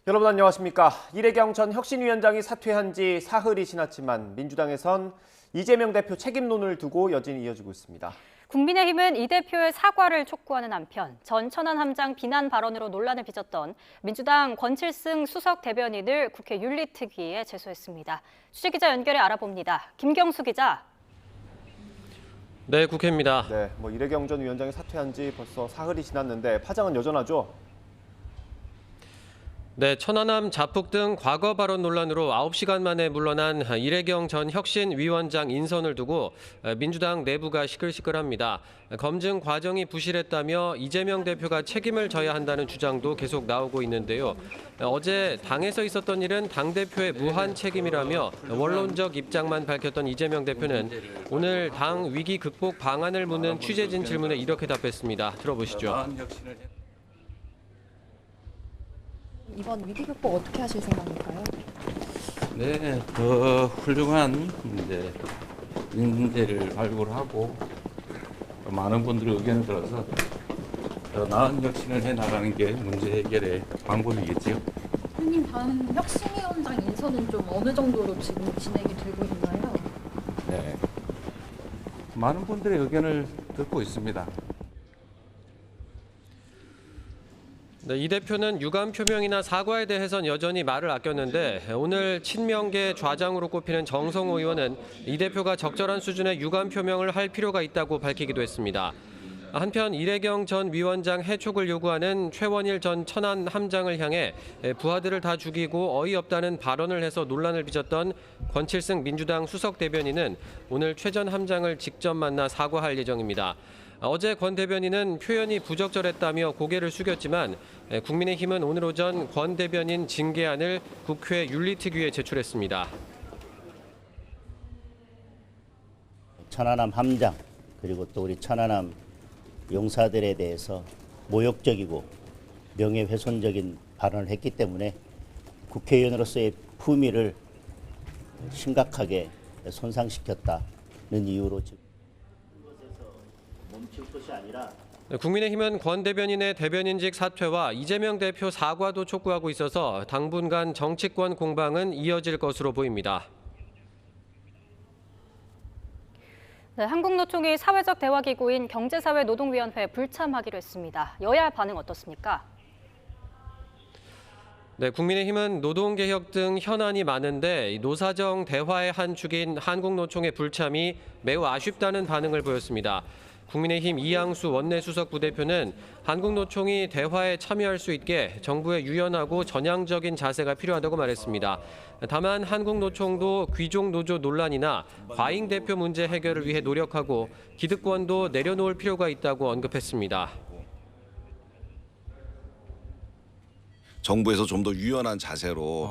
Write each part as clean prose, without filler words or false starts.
여러분 안녕하십니까. 이래경 전 혁신위원장이 사퇴한 지 사흘이 지났지만 민주당에선 이재명 대표 책임론을 두고 여전히 이어지고 있습니다. 국민의힘은 이 대표의 사과를 촉구하는 한편 전 천안함장 비난 발언으로 논란을 빚었던 민주당 권칠승 수석 대변인을 국회 윤리특위에 제소했습니다. 취재기자 연결해 알아봅니다. 김경수 기자. 네, 국회입니다. 네, 이래경 전 위원장이 사퇴한 지 벌써 사흘이 지났는데 파장은 여전하죠? 네, 천안함 자폭 등 과거 발언 논란으로 9시간 만에 물러난 이래경 전 혁신위원장 인선을 두고 민주당 내부가 시끌시끌합니다. 검증 과정이 부실했다며 이재명 대표가 책임을 져야 한다는 주장도 계속 나오고 있는데요. 어제 당에서 있었던 일은 당대표의 무한 책임이라며 원론적 입장만 밝혔던 이재명 대표는 오늘 당 위기 극복 방안을 묻는 취재진 질문에 이렇게 답했습니다. 들어보시죠. 이번 위기 극복 어떻게 하실 생각일까요? 네, 더 훌륭한 인재를 발굴하고 많은 분들의 의견을 들어서 더 나은 혁신을 해나가는 게 문제 해결의 방법이겠지요. 대표님 다음 혁신위원장 인선은 좀 어느 정도로 지금 진행이 되고 있나요? 네, 많은 분들의 의견을 듣고 있습니다. 네, 이 대표는 유감 표명이나 사과에 대해선 여전히 말을 아꼈는데 오늘 친명계 좌장으로 꼽히는 정성호 의원은 이 대표가 적절한 수준의 유감 표명을 할 필요가 있다고 밝히기도 했습니다. 한편 이래경 전 위원장 해촉을 요구하는 최원일 전 천안 함장을 향해 부하들을 다 죽이고 어이없다는 발언을 해서 논란을 빚었던 권칠승 민주당 수석 대변인은 오늘 최 전 함장을 직접 만나 사과할 예정입니다. 어제 권 대변인은 표현이 부적절했다며 고개를 숙였지만 국민의힘은 오늘 오전 권 대변인 징계안을 국회 윤리특위에 제출했습니다. 천안함 함장 그리고 또 우리 천안함 용사들에 대해서 모욕적이고 명예훼손적인 발언을 했기 때문에 국회의원으로서의 품위를 심각하게 손상시켰다는 이유로 멈출 것이 아니라 국민의힘은 권 대변인의 대변인직 사퇴와 이재명 대표 사과도 촉구하고 있어서 당분간 정치권 공방은 이어질 것으로 보입니다. 네, 한국노총이 사회적 대화기구인 경제사회노동위원회에 불참하기로 했습니다. 여야 반응 어떻습니까? 네, 국민의힘은 노동개혁 등 현안이 많은데 노사정 대화의 한 축인 한국노총의 불참이 매우 아쉽다는 반응을 보였습니다. 국민의힘 이양수 원내수석 부대표는 한국노총이 대화에 참여할 수 있게 정부의 유연하고 전향적인 자세가 필요하다고 말했습니다. 다만 한국노총도 귀족노조 논란이나 과잉 대표 문제 해결을 위해 노력하고 기득권도 내려놓을 필요가 있다고 언급했습니다. 정부에서 좀 더 유연한 자세로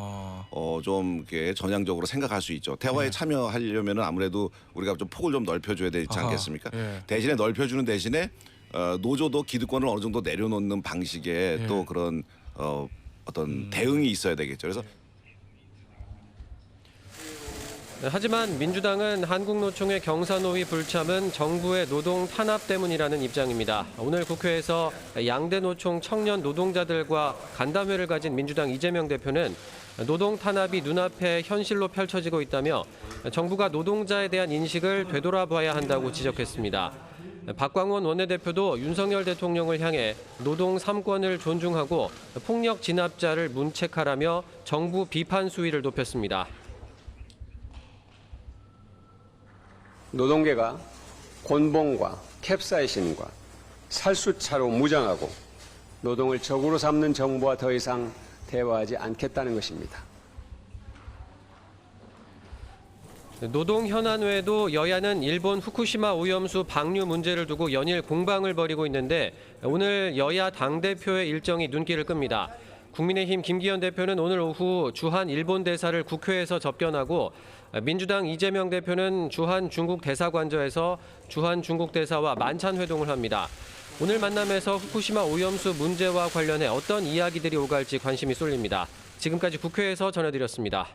좀 이렇게 전향적으로 생각할 수 있죠. 대화에 참여하려면 아무래도 우리가 좀 폭을 좀 넓혀줘야 되지 않겠습니까? 대신에 넓혀주는 대신에 노조도 기득권을 어느 정도 내려놓는 방식의 또 그런 어떤 대응이 있어야 되겠죠. 그래서 하지만 민주당은 한국노총의 경사노위 불참은 정부의 노동 탄압 때문이라는 입장입니다. 오늘 국회에서 양대 노총 청년 노동자들과 간담회를 가진 민주당 이재명 대표는 노동 탄압이 눈앞에 현실로 펼쳐지고 있다며 정부가 노동자에 대한 인식을 되돌아봐야 한다고 지적했습니다. 박광원 원내대표도 윤석열 대통령을 향해 노동 3권을 존중하고 폭력 진압자를 문책하라며 정부 비판 수위를 높였습니다. 노동계가 곤봉과 캡사이신과 살수차로 무장하고 노동을 적으로 삼는 정부와 더 이상 대화하지 않겠다는 것입니다. 노동 현안 외에도 여야는 일본 후쿠시마 오염수 방류 문제를 두고 연일 공방을 벌이고 있는데 오늘 여야 당대표의 일정이 눈길을 끕니다. 국민의힘 김기현 대표는 오늘 오후 주한 일본 대사를 국회에서 접견하고 민주당 이재명 대표는 주한 중국 대사관저에서 주한 중국 대사와 만찬 회동을 합니다. 오늘 만남에서 후쿠시마 오염수 문제와 관련해 어떤 이야기들이 오갈지 관심이 쏠립니다. 지금까지 국회에서 전해드렸습니다.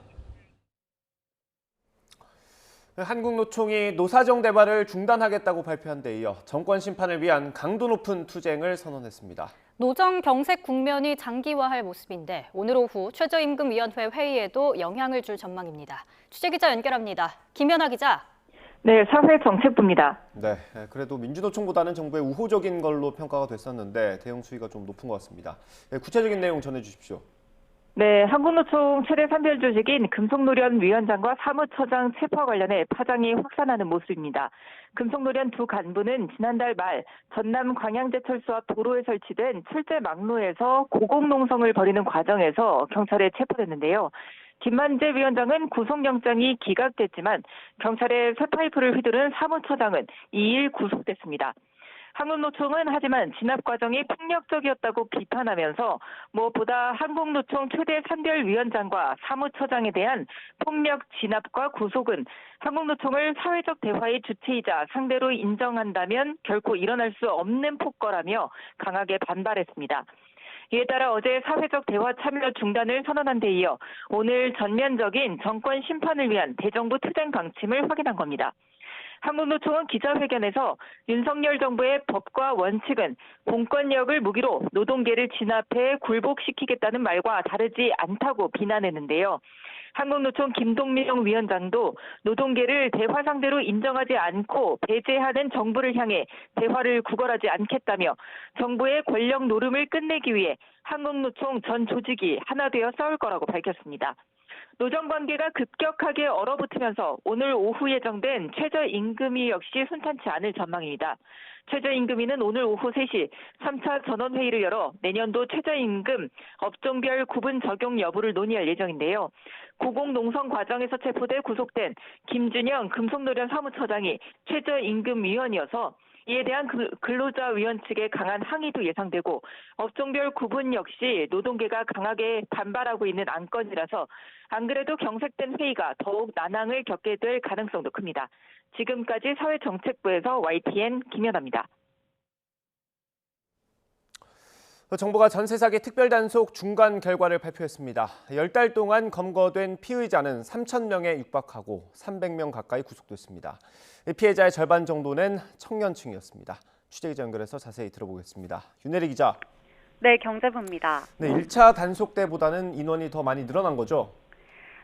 한국노총이 노사정 대화를 중단하겠다고 발표한 데 이어 정권 심판을 위한 강도 높은 투쟁을 선언했습니다. 노정 경색 국면이 장기화할 모습인데 오늘 오후 최저임금위원회 회의에도 영향을 줄 전망입니다. 취재기자 연결합니다. 김연아 기자. 네, 사회정책부입니다. 네, 그래도 민주노총보다는 정부의 우호적인 걸로 평가가 됐었는데 대응 수위가 좀 높은 것 같습니다. 구체적인 내용 전해주십시오. 네, 한국노총 최대 산별 조직인 금속노련 위원장과 사무처장 체포와 관련해 파장이 확산하는 모습입니다. 금속노련 두 간부는 지난달 말 전남 광양제철소 앞 도로에 설치된 철제 막루에서 고공농성을 벌이는 과정에서 경찰에 체포됐는데요. 김만재 위원장은 구속영장이 기각됐지만 경찰의 쇠파이프를 휘두른 사무처장은 2일 구속됐습니다. 한국노총은 하지만 진압 과정이 폭력적이었다고 비판하면서 무엇보다 한국노총 최대 산별위원장과 사무처장에 대한 폭력 진압과 구속은 한국노총을 사회적 대화의 주체이자 상대로 인정한다면 결코 일어날 수 없는 폭거라며 강하게 반발했습니다. 이에 따라 어제 사회적 대화 참여 중단을 선언한 데 이어 오늘 전면적인 정권 심판을 위한 대정부 투쟁 방침을 확인한 겁니다. 한국노총은 기자회견에서 윤석열 정부의 법과 원칙은 공권력을 무기로 노동계를 진압해 굴복시키겠다는 말과 다르지 않다고 비난했는데요. 한국노총 김동명 위원장도 노동계를 대화 상대로 인정하지 않고 배제하는 정부를 향해 대화를 구걸하지 않겠다며 정부의 권력 노름을 끝내기 위해 한국노총 전 조직이 하나 되어 싸울 거라고 밝혔습니다. 노정 관계가 급격하게 얼어붙으면서 오늘 오후 예정된 최저임금위 역시 순탄치 않을 전망입니다. 최저임금위는 오늘 오후 3시 3차 전원회의를 열어 내년도 최저임금 업종별 구분 적용 여부를 논의할 예정인데요. 고공농성 과정에서 체포돼 구속된 김준영 금속노련 사무처장이 최저임금위원이어서 이에 대한 근로자위원 측의 강한 항의도 예상되고 업종별 구분 역시 노동계가 강하게 반발하고 있는 안건이라서 안 그래도 경색된 회의가 더욱 난항을 겪게 될 가능성도 큽니다. 지금까지 사회정책부에서 YTN 김연아입니다. 정부가 전세 사기 특별 단속 중간 결과를 발표했습니다. 10달 동안 검거된 피의자는 3,000명에 육박하고 300명 가까이 구속됐습니다. 피해자의 절반 정도는 청년층이었습니다. 취재기자 연결해서 자세히 들어보겠습니다. 윤혜리 기자. 네, 경제부입니다. 네, 1차 단속 때보다는 인원이 더 많이 늘어난 거죠?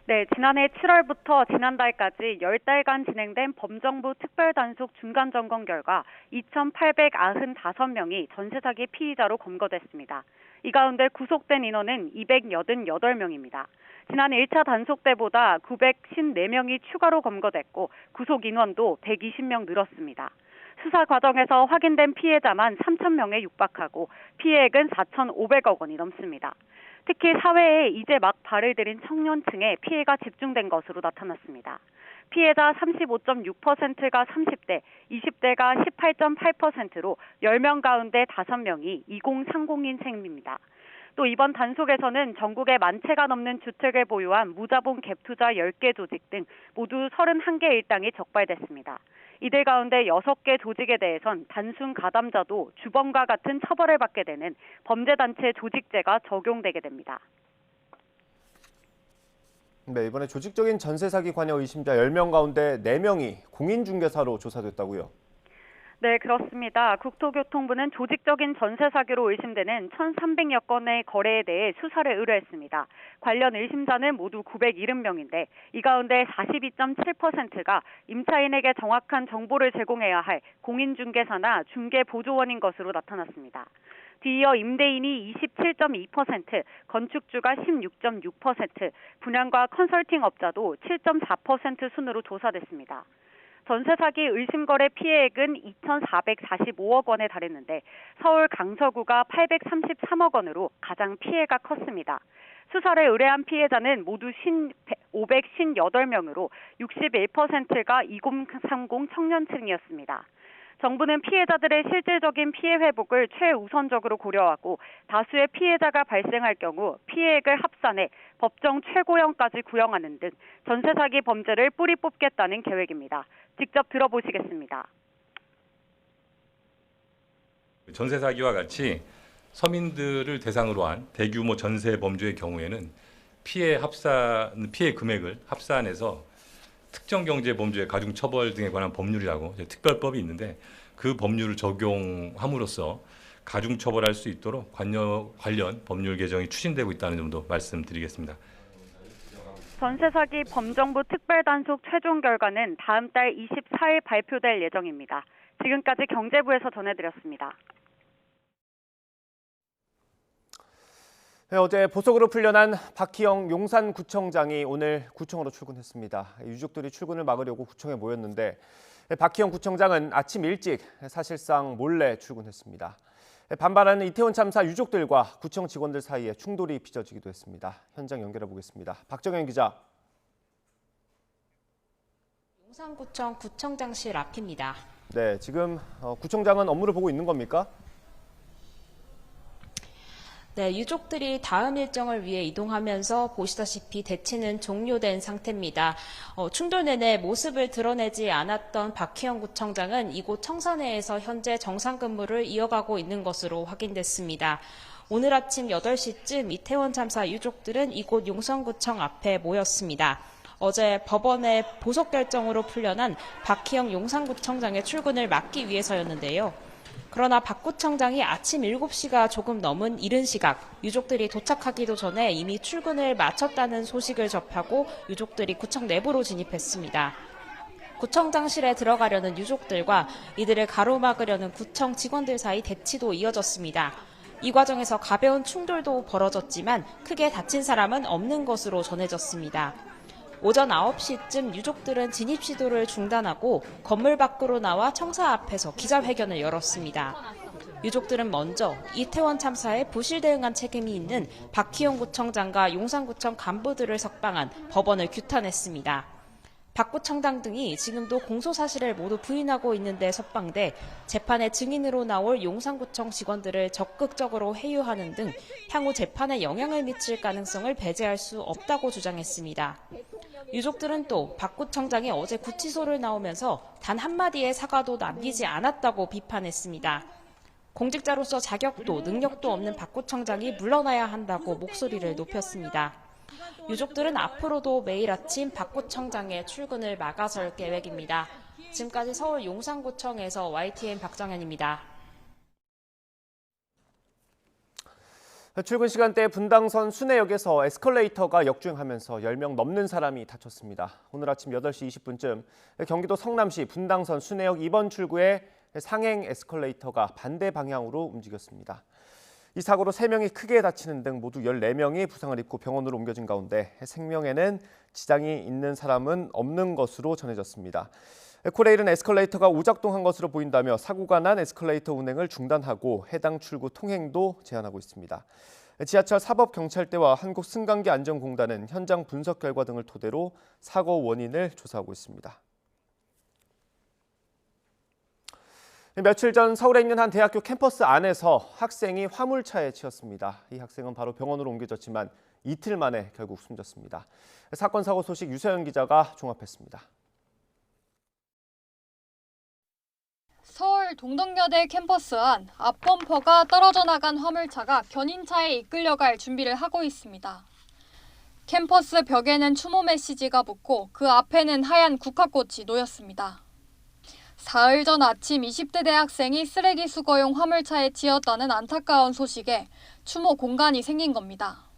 네, 지난해 7월부터 지난달까지 10달간 진행된 범정부 특별단속 중간점검 결과 2,895명이 전세 사기 피의자로 검거됐습니다. 이 가운데 구속된 인원은 288명입니다. 지난 1차 단속 때보다 954명이 추가로 검거됐고 구속 인원도 120명 늘었습니다. 수사 과정에서 확인된 피해자만 3,000명에 육박하고 피해액은 4,500억 원이 넘습니다. 특히 사회에 이제 막 발을 들인 청년층에 피해가 집중된 것으로 나타났습니다. 피해자 35.6%가 30대, 20대가 18.8%로 10명 가운데 5명이 2030인생입니다. 또 이번 단속에서는 전국에 10,000채가 넘는 주택을 보유한 무자본 갭투자 10개 조직 등 모두 31개 일당이 적발됐습니다. 이들 가운데 6개 조직에 대해선 단순 가담자도 주범과 같은 처벌을 받게 되는 범죄단체 조직죄가 적용되게 됩니다. 네, 이번에 조직적인 전세 사기 관여 의심자 10명 가운데 4명이 공인중개사로 조사됐다고요? 네, 그렇습니다. 국토교통부는 조직적인 전세 사기로 의심되는 1,300여 건의 거래에 대해 수사를 의뢰했습니다. 관련 의심자는 모두 970명인데 이 가운데 42.7%가 임차인에게 정확한 정보를 제공해야 할 공인중개사나 중개보조원인 것으로 나타났습니다. 뒤이어 임대인이 27.2%, 건축주가 16.6%, 분양과 컨설팅 업자도 7.4% 순으로 조사됐습니다. 전세 사기 의심 거래 피해액은 2,445억 원에 달했는데 서울 강서구가 833억 원으로 가장 피해가 컸습니다. 수사를 의뢰한 피해자는 모두 558명으로 61%가 2030 청년층이었습니다. 정부는 피해자들의 실질적인 피해 회복을 최우선적으로 고려하고 다수의 피해자가 발생할 경우 피해액을 합산해 법정 최고형까지 구형하는 등 전세 사기 범죄를 뿌리 뽑겠다는 계획입니다. 직접 들어보시겠습니다. 전세 사기와 같이 서민들을 대상으로 한 대규모 전세 범죄의 경우에는 피해 금액을 합산해서 특정경제범죄 가중처벌 등에 관한 법률이라고 특별법이 있는데 그 법률을 적용함으로써 가중 처벌할 수 있도록 관련 법률 개정이 추진되고 있다는 점도 말씀드리겠습니다. 전세 사기 범정부 특별단속 최종 결과는 다음 달 24일 발표될 예정입니다. 지금까지 경제부에서 전해드렸습니다. 네, 어제 보석으로 풀려난 박희영 용산구청장이 오늘 구청으로 출근했습니다. 유족들이 출근을 막으려고 구청에 모였는데 박희영 구청장은 아침 일찍 사실상 몰래 출근했습니다. 반발하는 이태원 참사 유족들과 구청 직원들 사이에 충돌이 빚어지기도 했습니다. 현장 연결해 보겠습니다. 박정현 기자. 용산구청 구청장실 앞입니다. 네, 지금 구청장은 업무를 보고 있는 겁니까? 네, 유족들이 다음 일정을 위해 이동하면서 보시다시피 대치는 종료된 상태입니다. 충돌 내내 모습을 드러내지 않았던 박희영 구청장은 이곳 청사내에서 현재 정상 근무를 이어가고 있는 것으로 확인됐습니다. 오늘 아침 8시쯤 이태원 참사 유족들은 이곳 용산구청 앞에 모였습니다. 어제 법원의 보석 결정으로 풀려난 박희영 용산구청장의 출근을 막기 위해서였는데요. 그러나 박 구청장이 아침 7시가 조금 넘은 이른 시각 유족들이 도착하기도 전에 이미 출근을 마쳤다는 소식을 접하고 유족들이 구청 내부로 진입했습니다. 구청장실에 들어가려는 유족들과 이들을 가로막으려는 구청 직원들 사이 대치도 이어졌습니다. 이 과정에서 가벼운 충돌도 벌어졌지만 크게 다친 사람은 없는 것으로 전해졌습니다. 오전 9시쯤 유족들은 진입 시도를 중단하고 건물 밖으로 나와 청사 앞에서 기자회견을 열었습니다. 유족들은 먼저 이태원 참사에 부실 대응한 책임이 있는 박희영 구청장과 용산구청 간부들을 석방한 법원을 규탄했습니다. 박 구청장 등이 지금도 공소 사실을 모두 부인하고 있는데 석방돼 재판에 증인으로 나올 용산구청 직원들을 적극적으로 회유하는 등 향후 재판에 영향을 미칠 가능성을 배제할 수 없다고 주장했습니다. 유족들은 또 박 구청장이 어제 구치소를 나오면서 단 한마디의 사과도 남기지 않았다고 비판했습니다. 공직자로서 자격도 능력도 없는 박 구청장이 물러나야 한다고 목소리를 높였습니다. 유족들은 앞으로도 매일 아침 박 구청장의 출근을 막아설 계획입니다. 지금까지 서울 용산구청에서 YTN 박정현입니다. 출근 시간대 분당선 순회역에서 에스컬레이터가 역주행하면서 10명 넘는 사람이 다쳤습니다. 오늘 아침 8시 20분쯤 경기도 성남시 분당선 순회역 2번 출구에 상행 에스컬레이터가 반대 방향으로 움직였습니다. 이 사고로 3명이 크게 다치는 등 모두 14명이 부상을 입고 병원으로 옮겨진 가운데 생명에는 지장이 있는 사람은 없는 것으로 전해졌습니다. 에코레일은 에스컬레이터가 오작동한 것으로 보인다며 사고가 난 에스컬레이터 운행을 중단하고 해당 출구 통행도 제한하고 있습니다. 지하철 사법경찰대와 한국승강기안전공단은 현장 분석 결과 등을 토대로 사고 원인을 조사하고 있습니다. 며칠 전 서울에 있는 한 대학교 캠퍼스 안에서 학생이 화물차에 치였습니다. 이 학생은 바로 병원으로 옮겨졌지만 이틀 만에 결국 숨졌습니다. 사건 사고 소식 유서연 기자가 종합했습니다. 서울 동덕여대 캠퍼스 안 앞범퍼가 떨어져 나간 화물차가 견인차에 이끌려갈 준비를 하고 있습니다. 캠퍼스 벽에는 추모 메시지가 붙고 그 앞에는 하얀 국화꽃이 놓였습니다. 사흘 전 아침 20대 대학생이 쓰레기 수거용 화물차에 치였다는 안타까운 소식에 추모 공간이 생긴 겁니다.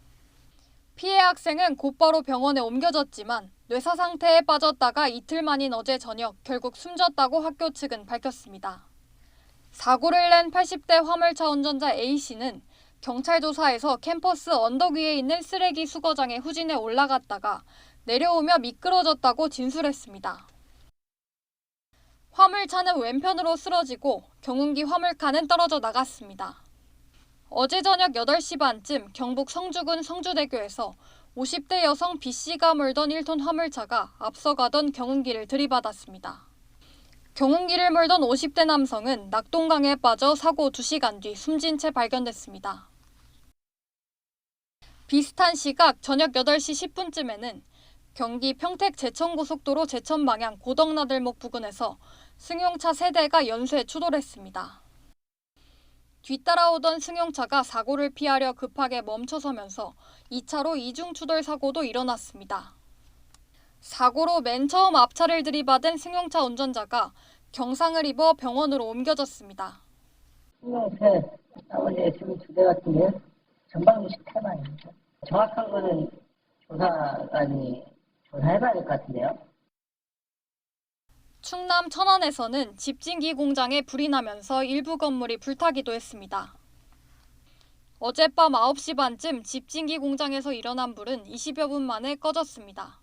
피해 학생은 곧바로 병원에 옮겨졌지만 뇌사 상태에 빠졌다가 이틀 만인 어제 저녁 결국 숨졌다고 학교 측은 밝혔습니다. 사고를 낸 80대 화물차 운전자 A씨는 경찰 조사에서 캠퍼스 언덕 위에 있는 쓰레기 수거장에 후진해 올라갔다가 내려오며 미끄러졌다고 진술했습니다. 화물차는 왼편으로 쓰러지고 경운기 화물칸은 떨어져 나갔습니다. 어제 저녁 8시 반쯤 경북 성주군 성주대교에서 50대 여성 B씨가 몰던 1톤 화물차가 앞서가던 경운기를 들이받았습니다. 경운기를 몰던 50대 남성은 낙동강에 빠져 사고 2시간 뒤 숨진 채 발견됐습니다. 비슷한 시각 저녁 8시 10분쯤에는 경기 평택 제천고속도로 제천 방향 고덕나들목 부근에서 승용차 3대가 연쇄 추돌했습니다. 뒤따라오던 승용차가 사고를 피하려 급하게 멈춰서면서 2차로 이중 추돌 사고도 일어났습니다. 사고로 맨 처음 앞차를 들이받은 승용차 운전자가 경상을 입어 병원으로 옮겨졌습니다. 승용차 나머지 지금 2대 같은 게 전방위식 태반입니다. 정확한 거는 조사관이 조사해봐야 될 것 같은데요. 충남 천안에서는 집진기 공장에 불이 나면서 일부 건물이 불타기도 했습니다. 어젯밤 9시 반쯤 집진기 공장에서 일어난 불은 20여 분 만에 꺼졌습니다.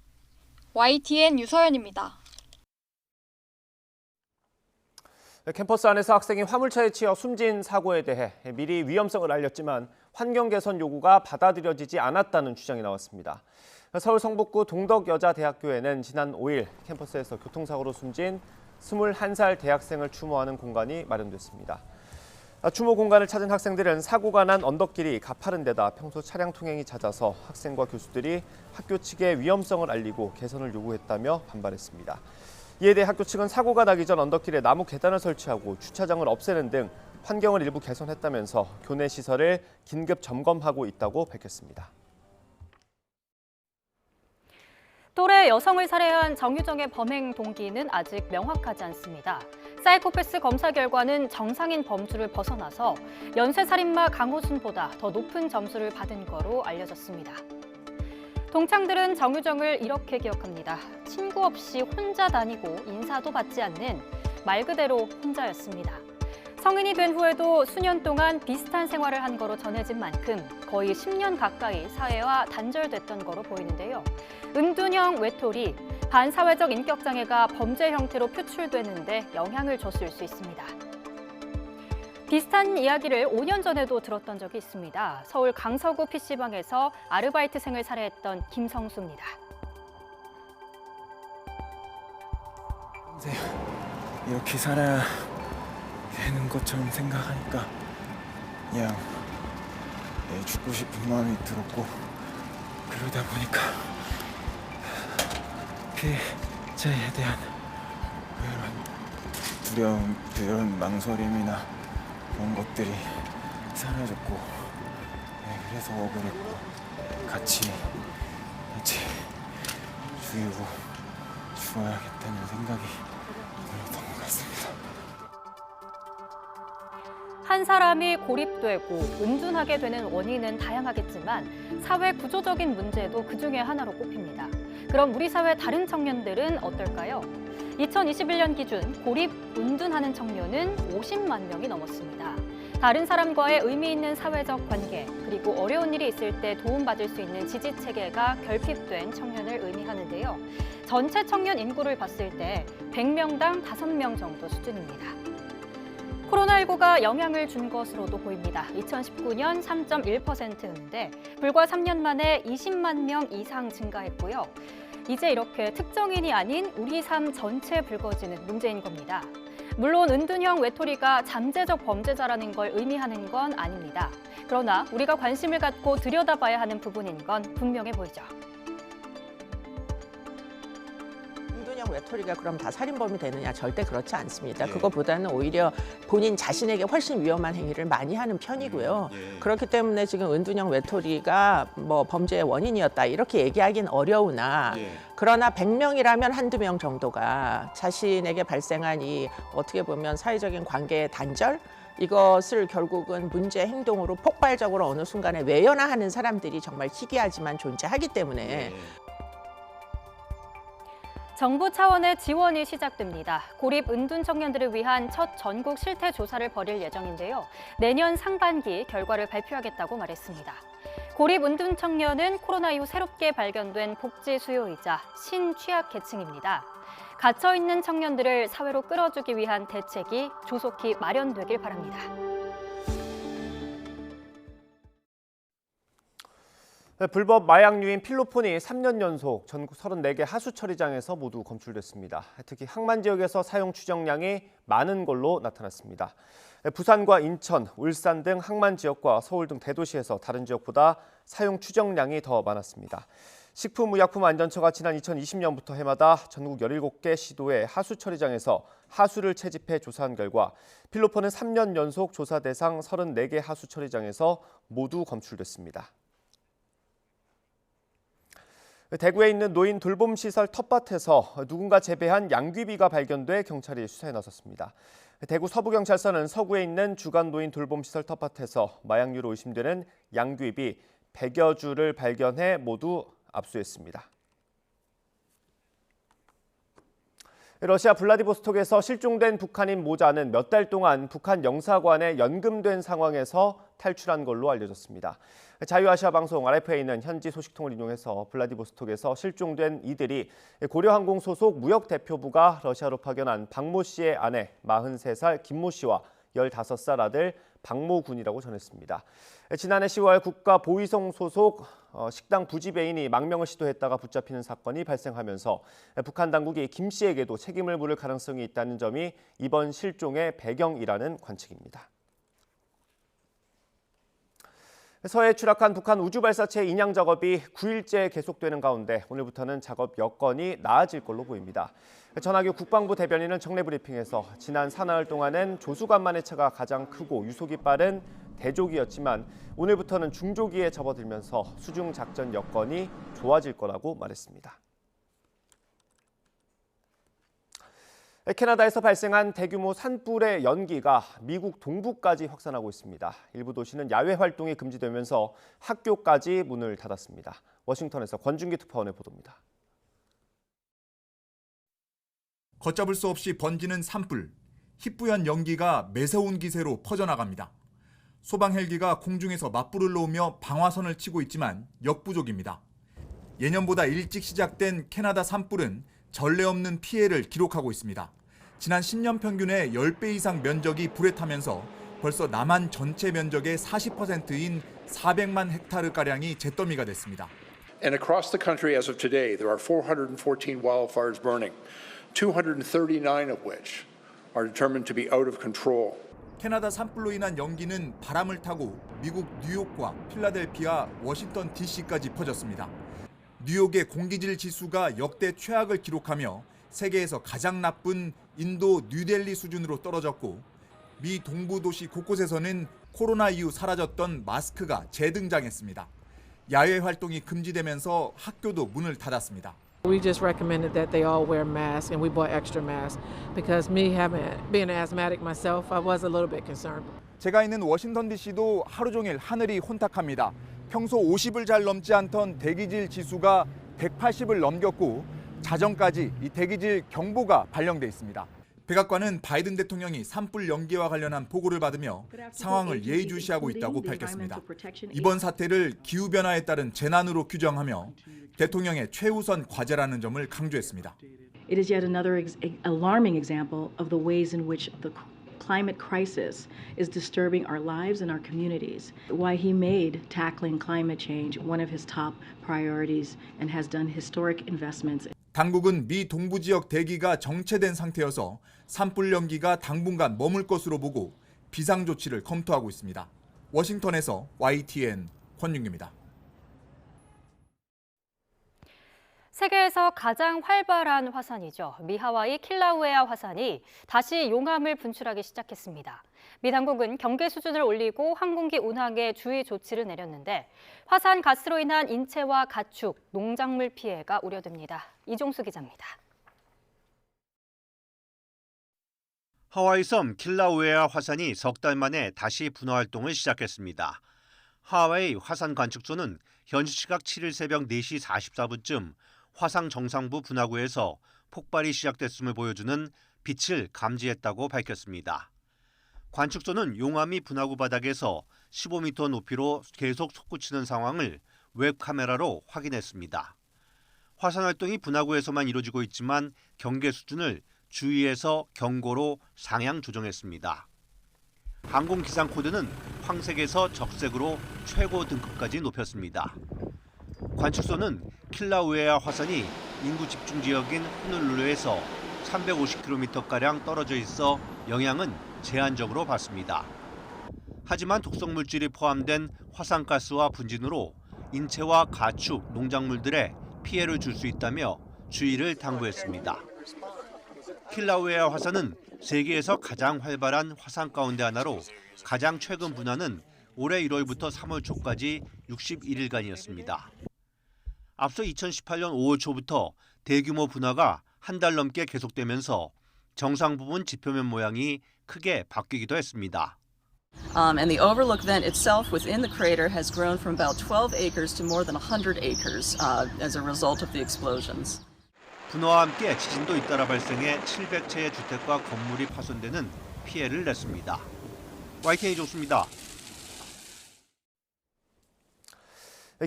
YTN 유서연입니다. 캠퍼스 안에서 학생이 화물차에 치여 숨진 사고에 대해 미리 위험성을 알렸지만 환경 개선 요구가 받아들여지지 않았다는 주장이 나왔습니다. 서울 성북구 동덕여자대학교에는 지난 5일 캠퍼스에서 교통사고로 숨진 21살 대학생을 추모하는 공간이 마련됐습니다. 추모 공간을 찾은 학생들은 사고가 난 언덕길이 가파른 데다 평소 차량 통행이 잦아서 학생과 교수들이 학교 측에 위험성을 알리고 개선을 요구했다며 반발했습니다. 이에 대해 학교 측은 사고가 나기 전 언덕길에 나무 계단을 설치하고 주차장을 없애는 등 환경을 일부 개선했다면서 교내 시설을 긴급 점검하고 있다고 밝혔습니다. 또래 여성을 살해한 정유정의 범행 동기는 아직 명확하지 않습니다. 사이코패스 검사 결과는 정상인 범주를 벗어나서 연쇄살인마 강호순보다 더 높은 점수를 받은 거로 알려졌습니다. 동창들은 정유정을 이렇게 기억합니다. 친구 없이 혼자 다니고 인사도 받지 않는 말 그대로 혼자였습니다. 성인이 된 후에도 수년 동안 비슷한 생활을 한 거로 전해진 만큼 거의 10년 가까이 사회와 단절됐던 거로 보이는데요. 은둔형 외톨이, 반사회적 인격장애가 범죄 형태로 표출되는데 영향을 줬을 수 있습니다. 비슷한 이야기를 5년 전에도 들었던 적이 있습니다. 서울 강서구 PC방에서 아르바이트생을 살해했던 김성수입니다. 이렇게 살아야 되는 것처럼 생각하니까 그냥 죽고 싶은 마음이 들었고, 그러다 보니까 피해자에 대한 두려움, 그런 망설임이나 그런 것들이 사라졌고, 그래서 억울했고 같이 죽이고 죽어야겠다는 생각이 들었던 것 같습니다. 한 사람이 고립되고 은둔하게 되는 원인은 다양하겠지만 사회 구조적인 문제도 그중에 하나로 꼽힙니다. 그럼 우리 사회 다른 청년들은 어떨까요? 2021년 기준 고립, 은둔하는 청년은 50만 명이 넘었습니다. 다른 사람과의 의미 있는 사회적 관계, 그리고 어려운 일이 있을 때 도움받을 수 있는 지지 체계가 결핍된 청년을 의미하는데요. 전체 청년 인구를 봤을 때 100명당 5명 정도 수준입니다. 코로나19가 영향을 준 것으로도 보입니다. 2019년 3.1%였는데 불과 3년 만에 20만 명 이상 증가했고요. 이제 이렇게 특정인이 아닌 우리 삶 전체에 불거지는 문제인 겁니다. 물론 은둔형 외톨이가 잠재적 범죄자라는 걸 의미하는 건 아닙니다. 그러나 우리가 관심을 갖고 들여다봐야 하는 부분인 건 분명해 보이죠. 은둔형 외톨이가 그럼 다 살인범이 되느냐? 절대 그렇지 않습니다. 그거보다는 오히려 본인 자신에게 훨씬 위험한 행위를 많이 하는 편이고요. 그렇기 때문에 지금 은둔형 외톨이가 뭐 범죄의 원인이었다 이렇게 얘기하기는 어려우나 그러나 100명이라면 한두 명 정도가 자신에게 발생한 이 어떻게 보면 사회적인 관계의 단절 이것을 결국은 문제 행동으로 폭발적으로 어느 순간에 외연화하는 사람들이 정말 희귀하지만 존재하기 때문에 정부 차원의 지원이 시작됩니다. 고립 은둔 청년들을 위한 첫 전국 실태 조사를 벌일 예정인데요. 내년 상반기 결과를 발표하겠다고 말했습니다. 고립 은둔 청년은 코로나 이후 새롭게 발견된 복지 수요이자 신취약 계층입니다. 갇혀있는 청년들을 사회로 끌어주기 위한 대책이 조속히 마련되길 바랍니다. 불법 마약류인 필로폰이 3년 연속 전국 34개 하수 처리장에서 모두 검출됐습니다. 특히 항만 지역에서 사용 추정량이 많은 걸로 나타났습니다. 부산과 인천, 울산 등 항만 지역과 서울 등 대도시에서 다른 지역보다 사용 추정량이 더 많았습니다. 식품의약품안전처가 지난 2020년부터 해마다 전국 17개 시도의 하수 처리장에서 하수를 채집해 조사한 결과 필로폰은 3년 연속 조사 대상 34개 하수 처리장에서 모두 검출됐습니다. 대구에 있는 노인 돌봄시설 텃밭에서 누군가 재배한 양귀비가 발견돼 경찰이 수사에 나섰습니다. 대구 서부경찰서는 서구에 있는 주간 노인 돌봄시설 텃밭에서 마약류로 의심되는 양귀비 100여 주를 발견해 모두 압수했습니다. 러시아 블라디보스톡에서 실종된 북한인 모자는 몇 달 동안 북한 영사관에 연금된 상황에서 탈출한 걸로 알려졌습니다. 자유아시아 방송 RFA는 현지 소식통을 인용해서 블라디보스톡에서 실종된 이들이 고려항공 소속 무역대표부가 러시아로 파견한 박모 씨의 아내 43살 김모 씨와 15살 아들 박모 군이라고 전했습니다. 지난해 10월 국가보위성 소속 식당 부지배인이 망명을 시도했다가 붙잡히는 사건이 발생하면서 북한 당국이 김 씨에게도 책임을 물을 가능성이 있다는 점이 이번 실종의 배경이라는 관측입니다. 서해에 추락한 북한 우주발사체 인양 작업이 9일째 계속되는 가운데 오늘부터는 작업 여건이 나아질 걸로 보입니다. 전하규 국방부 대변인은 정례 브리핑에서 지난 사나흘 동안은 조수간만의 차가 가장 크고 유속이 빠른 대조기였지만 오늘부터는 중조기에 접어들면서 수중 작전 여건이 좋아질 거라고 말했습니다. 캐나다에서 발생한 대규모 산불의 연기가 미국 동부까지 확산하고 있습니다. 일부 도시는 야외 활동이 금지되면서 학교까지 문을 닫았습니다. 워싱턴에서 권준기 특파원의 보도입니다. 걷잡을 수 없이 번지는 산불, 희뿌연 연기가 매서운 기세로 퍼져나갑니다. 소방 헬기가 공중에서 맞불을 놓으며 방화선을 치고 있지만 역부족입니다. 예년보다 일찍 시작된 캐나다 산불은 전례 없는 피해를 기록하고 있습니다. 지난 10년 평균의 10배 이상 면적이 불에 타면서 벌써 남한 전체 면적의 40%인 400만 헥타르가량이 잿더미가 됐습니다. And across the country as of today, there are 414 wildfires burning, 239 of which are determined to be out of control. 캐나다 산불로 인한 연기는 바람을 타고 미국 뉴욕과 필라델피아, 워싱턴 DC까지 퍼졌습니다. 뉴욕의 공기질 지수가 역대 최악을 기록하며 세계에서 가장 나쁜 인도 뉴델리 수준으로 떨어졌고 미 동부 도시 곳곳에서는 코로나 이후 사라졌던 마스크가 재등장했습니다. 야외 활동이 금지되면서 학교도 문을 닫았습니다. We just recommended that they all wear masks, and we bought extra masks because me being an asthmatic myself, I was a little bit concerned. 제가 있는 워싱턴 DC도 하루 종일 하늘이 혼탁합니다. 평소 50을 잘 넘지 않던 대기질 지수가 180을 넘겼고 자정까지 이 대기질 경보가 발령돼 있습니다. 백악관은 바이든 대통령이 산불 연기와 관련한 보고를 받으며 상황을 예의주시하고 있다고 밝혔습니다. 이번 사태를 기후변화에 따른 재난으로 규정하며 대통령의 최우선 과제라는 점을 강조했습니다. It is yet another alarming example of the ways in which the climate crisis is disturbing our lives and our communities. Why he made tackling climate change one of his top priorities and has done historic investments. 당국은 미 동부 지역 대기가 정체된 상태여서 산불 연기가 당분간 머물 것으로 보고 비상 조치를 검토하고 있습니다. 워싱턴에서 YTN 권윤규입니다. 세계에서 가장 활발한 화산이죠. 미 하와이 킬라우에아 화산이 다시 용암을 분출하기 시작했습니다. 미 당국은 경계 수준을 올리고 항공기 운항에 주의 조치를 내렸는데 화산 가스로 인한 인체와 가축, 농작물 피해가 우려됩니다. 이종수 기자입니다. 하와이 섬 킬라우에아 화산이 석 달 만에 다시 분화 활동을 시작했습니다. 하와이 화산 관측소는 현지 시각 7일 새벽 4시 44분쯤 화상 정상부 분화구에서 폭발이 시작됐음을 보여주는 빛을 감지했다고 밝혔습니다. 관측소는 용암이 분화구 바닥에서 15m 높이로 계속 솟구치는 상황을 웹카메라로 확인했습니다. 화산 활동이 분화구에서만 이루어지고 있지만 경계 수준을 주의에서 경고로 상향 조정했습니다. 항공 기상 코드는 황색에서 적색으로 최고 등급까지 높였습니다. 관측소는 킬라우에아 화산이 인구 집중 지역인 호놀룰루에서 350km가량 떨어져 있어 영향은 제한적으로 받습니다. 하지만 독성 물질이 포함된 화산가스와 분진으로 인체와 가축, 농작물들에 피해를 줄 수 있다며 주의를 당부했습니다. 킬라우에아 화산은 세계에서 가장 활발한 화산 가운데 하나로 가장 최근 분화는 올해 1월부터 3월 초까지 61일간이었습니다. 앞서 2018년 5월 초부터 대규모 분화가 한 달 넘게 계속되면서 정상 부분 지표면 모양이 크게 바뀌기도 했습니다. And the overlook vent itself within the crater has grown from about 12 acres to more than 100 acres as a result of the explosions. 분화와 함께 지진도 잇따라 발생해 700채의 주택과 건물이 파손되는 피해를 냈습니다. YTN 조수입니다.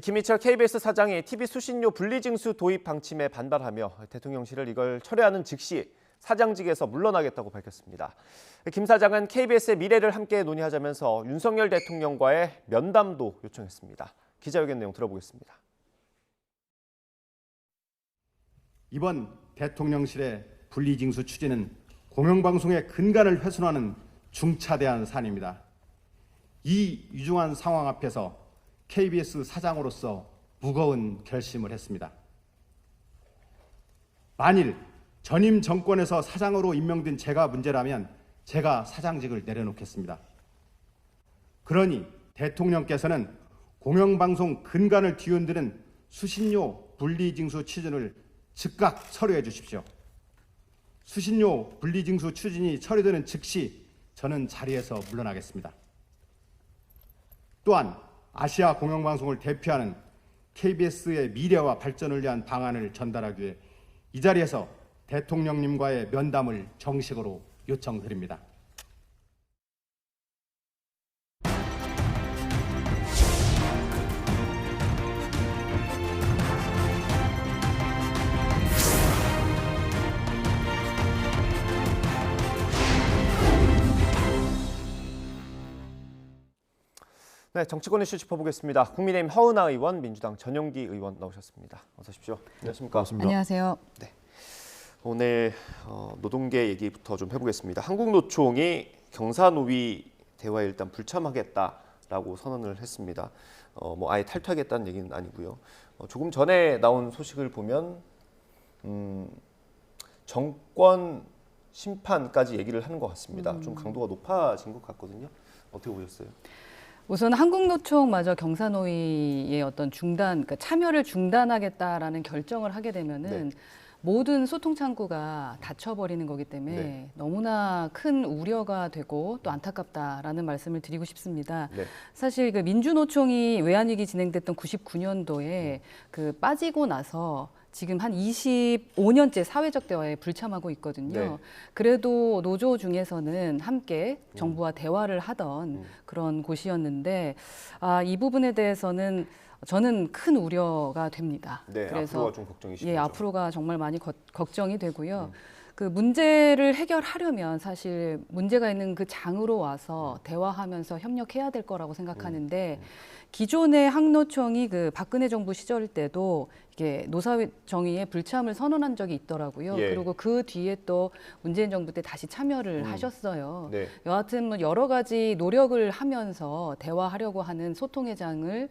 김희철 KBS 사장이 TV 수신료 분리징수 도입 방침에 반발하며 대통령실을 이걸 철회하는 즉시 사장직에서 물러나겠다고 밝혔습니다. 김 사장은 KBS의 미래를 함께 논의하자면서 윤석열 대통령과의 면담도 요청했습니다. 기자회견 내용 들어보겠습니다. 이번 대통령실의 분리징수 추진은 공영방송의 근간을 훼손하는 중차대한 사안입니다. 이 유중한 상황 앞에서 KBS 사장으로서 무거운 결심을 했습니다. 만일 전임 정권에서 사장으로 임명된 제가 문제라면 제가 사장직을 내려놓겠습니다. 그러니 대통령께서는 공영방송 근간을 뒤흔드는 수신료 분리징수 추진을 즉각 철회해 주십시오. 수신료 분리징수 추진이 철회되는 즉시 저는 자리에서 물러나겠습니다. 또한 아시아 공영방송을 대표하는 KBS의 미래와 발전을 위한 방안을 전달하기 위해 이 자리에서 대통령님과의 면담을 정식으로 요청드립니다. 네, 정치권 이슈 짚어보겠습니다. 국민의힘 허은하 의원, 민주당 전용기 의원 나오셨습니다. 어서 오십시오. 안녕하십니까? 반갑습니다. 안녕하세요. 네. 오늘 노동계 얘기부터 좀 해보겠습니다. 한국노총이 경사노위 대화에 일단 불참하겠다라고 선언을 했습니다. 뭐 아예 탈퇴하겠다는 얘기는 아니고요. 조금 전에 나온 소식을 보면 정권 심판까지 얘기를 하는 것 같습니다. 좀 강도가 높아진 것 같거든요. 어떻게 보셨어요? 우선 한국노총마저 경사노위의 어떤 그러니까 참여를 중단하겠다라는 결정을 하게 되면은 모든 소통 창구가 닫혀버리는 거기 때문에 너무나 큰 우려가 되고 또 안타깝다라는 말씀을 드리고 싶습니다. 사실 그 민주노총이 외환위기 진행됐던 99년도에 그 빠지고 나서 지금 한 25년째 사회적 대화에 불참하고 있거든요. 그래도 노조 중에서는 함께 정부와 대화를 하던 그런 곳이었는데 이 부분에 대해서는 저는 큰 우려가 됩니다. 그래서 앞으로가 좀 걱정이시죠? 예, 앞으로가 정말 많이 걱정이 되고요. 그 문제를 해결하려면 사실 문제가 있는 그 장으로 와서 대화하면서 협력해야 될 거라고 생각하는데 기존의 항노총이 그 박근혜 정부 시절 때도 이게 노사정의에 불참을 선언한 적이 있더라고요. 그리고 그 뒤에 또 문재인 정부 때 다시 참여를 하셨어요. 여하튼 뭐 여러 가지 노력을 하면서 대화하려고 하는 소통의 장을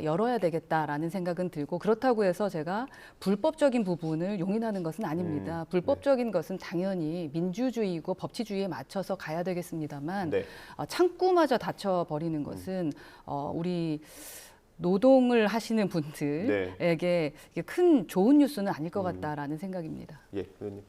열어야 되겠다라는 생각은 들고 그렇다고 해서 제가 불법적인 부분을 용인하는 것은 아닙니다. 불법적인 것은 당연히 민주주의고 법치주의에 맞춰서 가야 되겠습니다만 창구마저 닫혀버리는 것은 우리 노동을 하시는 분들에게 큰 좋은 뉴스는 아닐 것 같다라는 생각입니다. 예, 의원님.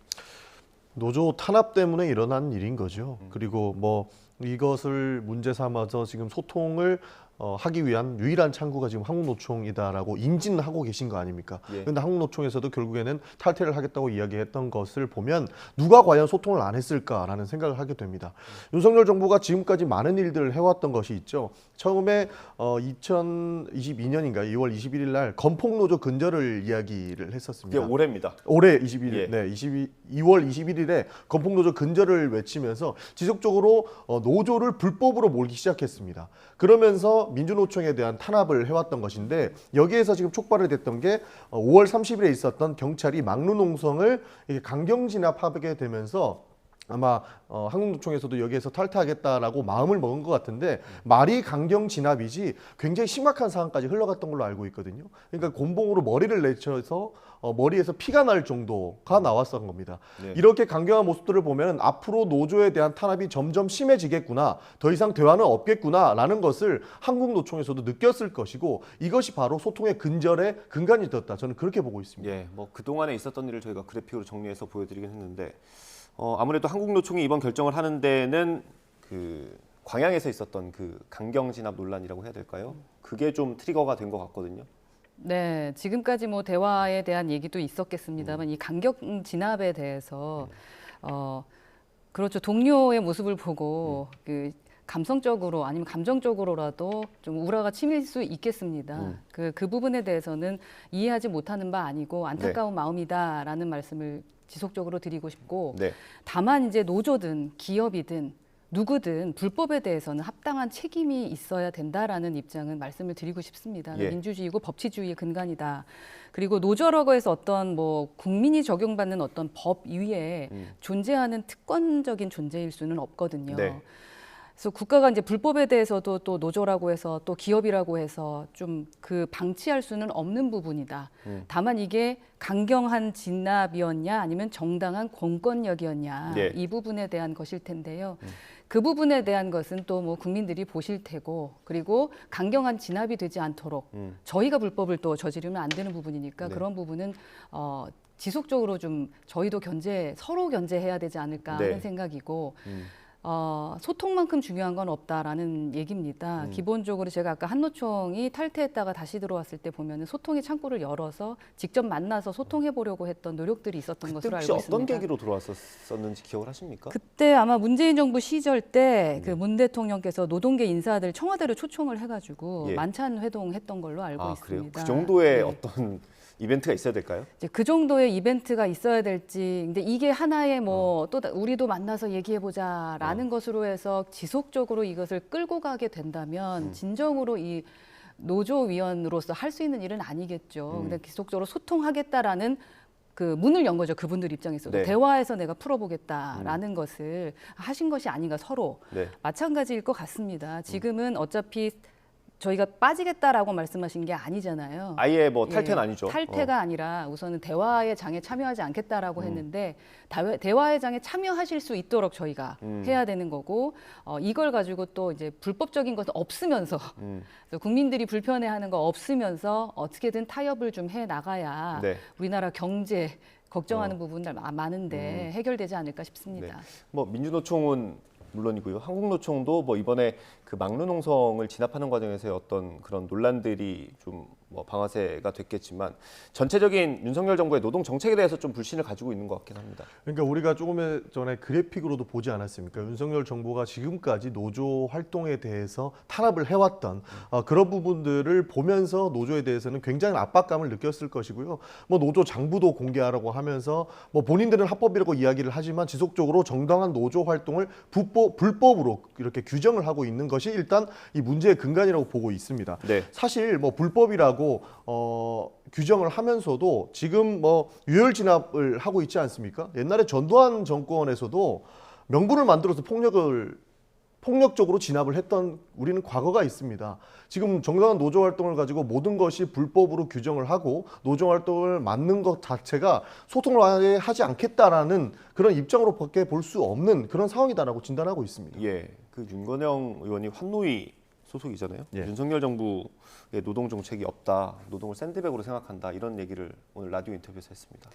노조 탄압 때문에 일어난 일인 거죠. 그리고 뭐 이것을 문제 삼아서 지금 소통을 하기 위한 유일한 창구가 지금 한국노총이다라고 인지는 하고 계신 거 아닙니까? 그런데 한국노총에서도 결국에는 탈퇴를 하겠다고 이야기했던 것을 보면 누가 과연 소통을 안 했을까라는 생각을 하게 됩니다. 윤석열 정부가 지금까지 많은 일들을 해왔던 것이 있죠. 처음에 2022년인가 2월 21일 날 건폭노조 근절을 이야기를 했었습니다. 이게 올해입니다. 올해 21일, 2월 21일에 건폭노조 근절을 외치면서 지속적으로 노조를 불법으로 몰기 시작했습니다. 그러면서 민주노총에 대한 탄압을 해왔던 것인데 여기에서 지금 촉발이 됐던 게 5월 30일에 있었던 경찰이 막루 농성을 강경 진압하게 되면서 아마 한국노총에서도 여기에서 탈퇴하겠다라고 마음을 먹은 것 같은데 말이 강경 진압이지 굉장히 심각한 상황까지 흘러갔던 걸로 알고 있거든요. 그러니까 곤봉으로 머리를 내쳐서 머리에서 피가 날 정도가 나왔던 겁니다. 네. 이렇게 강경한 모습들을 보면 앞으로 노조에 대한 탄압이 점점 심해지겠구나, 더 이상 대화는 없겠구나라는 것을 한국노총에서도 느꼈을 것이고 이것이 바로 소통의 근절의 근간이 되었다. 저는 그렇게 보고 있습니다. 예, 뭐 그동안에 있었던 일을 저희가 그래픽으로 정리해서 보여드리긴 했는데 아무래도 한국노총이 이번 결정을 하는 데는 그 광양에서 있었던 그 강경 진압 논란이라고 해야 될까요? 그게 좀 트리거가 된 것 같거든요. 네, 지금까지 뭐 대화에 대한 얘기도 있었겠습니다만 이 강경 진압에 대해서 그렇죠. 동료의 모습을 보고 그 감성적으로 아니면 감정적으로라도 좀 우라가 치밀 수 있겠습니다. 그 부분에 대해서는 이해하지 못하는 바 아니고 안타까운 마음이다라는 말씀을 지속적으로 드리고 싶고 다만 이제 노조든 기업이든 누구든 불법에 대해서는 합당한 책임이 있어야 된다라는 입장은 말씀을 드리고 싶습니다. 예. 민주주의고 법치주의의 근간이다. 그리고 노조라고 해서 어떤 뭐 국민이 적용받는 어떤 법 위에 존재하는 특권적인 존재일 수는 없거든요. 네. 그래서 국가가 이제 불법에 대해서도 또 노조라고 해서 또 기업이라고 해서 좀 그 방치할 수는 없는 부분이다. 다만 이게 강경한 진압이었냐 아니면 정당한 공권력이었냐 네. 이 부분에 대한 것일 텐데요. 그 부분에 대한 것은 또 뭐 국민들이 보실 테고 그리고 강경한 진압이 되지 않도록 저희가 불법을 또 저지르면 안 되는 부분이니까 네. 그런 부분은 지속적으로 좀 저희도 서로 견제해야 되지 않을까 하는 네. 생각이고 소통만큼 중요한 건 없다라는 얘기입니다. 기본적으로 제가 아까 한노총이 탈퇴했다가 다시 들어왔을 때 보면은 소통의 창구를 열어서 직접 만나서 소통해 보려고 했던 노력들이 있었던 그때 것으로 혹시 알고 있습니다. 어떤 계기로 들어왔었는지 기억을 하십니까? 그때 아마 문재인 정부 시절 때 그 문 대통령께서 노동계 인사들 청와대로 초청을 해가지고 예. 만찬 회동했던 걸로 알고 그래요? 있습니다. 그 정도의 네. 어떤 이벤트가 있어야 될까요? 이제 그 정도의 이벤트가 있어야 될지, 근데 이게 하나의 뭐 또 우리도 만나서 얘기해 보자라는 것으로 해서 지속적으로 이것을 끌고 가게 된다면 진정으로 이 노조위원으로서 할 수 있는 일은 아니겠죠. 근데 계속적으로 소통하겠다라는 그 문을 연 거죠. 그분들 입장에서도. 네. 대화해서 내가 풀어보겠다라는 것을 하신 것이 아닌가 서로. 네. 마찬가지일 것 같습니다. 지금은 어차피 저희가 빠지겠다라고 말씀하신 게 아니잖아요. 아예 뭐 탈퇴는 아니죠. 탈퇴가 아니라 우선은 대화의 장에 참여하지 않겠다라고 했는데 대화의 장에 참여하실 수 있도록 저희가 해야 되는 거고 이걸 가지고 또 이제 불법적인 것은 없으면서 그래서 국민들이 불편해하는 거 없으면서 어떻게든 타협을 좀 해 나가야 네. 우리나라 경제 걱정하는 부분들 많은데 해결되지 않을까 싶습니다. 네. 뭐 민주노총은 물론이고요. 한국노총도 뭐 이번에 그 막루농성을 진압하는 과정에서의 어떤 그런 논란들이 좀 뭐 방아쇠가 됐겠지만 전체적인 윤석열 정부의 노동 정책에 대해서 좀 불신을 가지고 있는 것 같긴 합니다. 그러니까 우리가 조금 전에 그래픽으로도 보지 않았습니까? 윤석열 정부가 지금까지 노조 활동에 대해서 탄압을 해왔던 그런 부분들을 보면서 노조에 대해서는 굉장히 압박감을 느꼈을 것이고요. 뭐 노조 장부도 공개하라고 하면서 뭐 본인들은 합법이라고 이야기를 하지만 지속적으로 정당한 노조 활동을 불법으로 이렇게 규정을 하고 있는 것이 일단 이 문제의 근간이라고 보고 있습니다. 네. 사실 뭐 불법이라고 규정을 하면서도 지금 뭐 유혈 진압을 하고 있지 않습니까? 옛날에 전두환 정권에서도 명분을 만들어서 폭력적으로 진압을 했던 우리는 과거가 있습니다. 지금 정당한 노조 활동을 가지고 모든 것이 불법으로 규정을 하고 노조 활동을 막는 것 자체가 소통을 하지 않겠다라는 그런 입장으로밖에 볼 수 없는 그런 상황이다라고 진단하고 있습니다. 예, 그 윤건영 의원이 환노위 소속이잖아요. 예. 윤석열 정부의 노동 정책이 없다, 노동을 샌드백으로 생각한다 이런 얘기를 오늘 라디오 인터뷰에서 했습니다.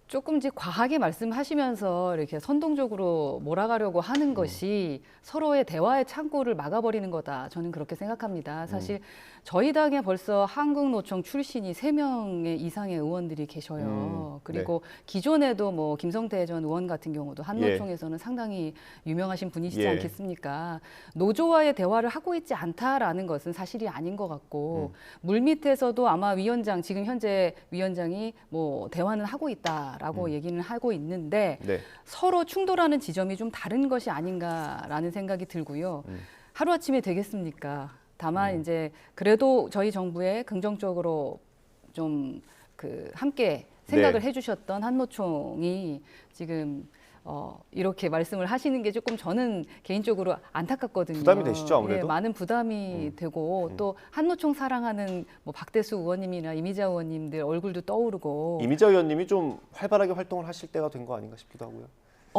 조금 이제 과하게 말씀하시면서 이렇게 선동적으로 몰아가려고 하는 것이 서로의 대화의 창구를 막아버리는 거다. 저는 그렇게 생각합니다. 사실 저희 당에 벌써 한국노총 출신이 3명 이상의 의원들이 계셔요. 그리고 기존에도 뭐 김성태 전 의원 같은 경우도 한노총에서는 상당히 유명하신 분이시지 않겠습니까? 노조와의 대화를 하고 있지 않다라는 것은 사실이 아닌 것 같고 물밑에서도 아마 위원장, 지금 현재 위원장이 뭐 대화는 하고 있다라고 얘기는 하고 있는데 서로 충돌하는 지점이 좀 다른 것이 아닌가라는 생각이 들고요. 하루아침에 되겠습니까? 다만 이제 그래도 저희 정부에 긍정적으로 좀 함께 생각을 해주셨던 한노총이 지금 이렇게 말씀을 하시는 게 조금 저는 개인적으로 안타깝거든요. 부담이 되시죠, 아무래도? 예, 많은 부담이 되고 또 한노총 사랑하는 뭐 박대수 의원님이나 이미자 의원님들 얼굴도 떠오르고 이미자 의원님이 좀 활발하게 활동을 하실 때가 된 거 아닌가 싶기도 하고요.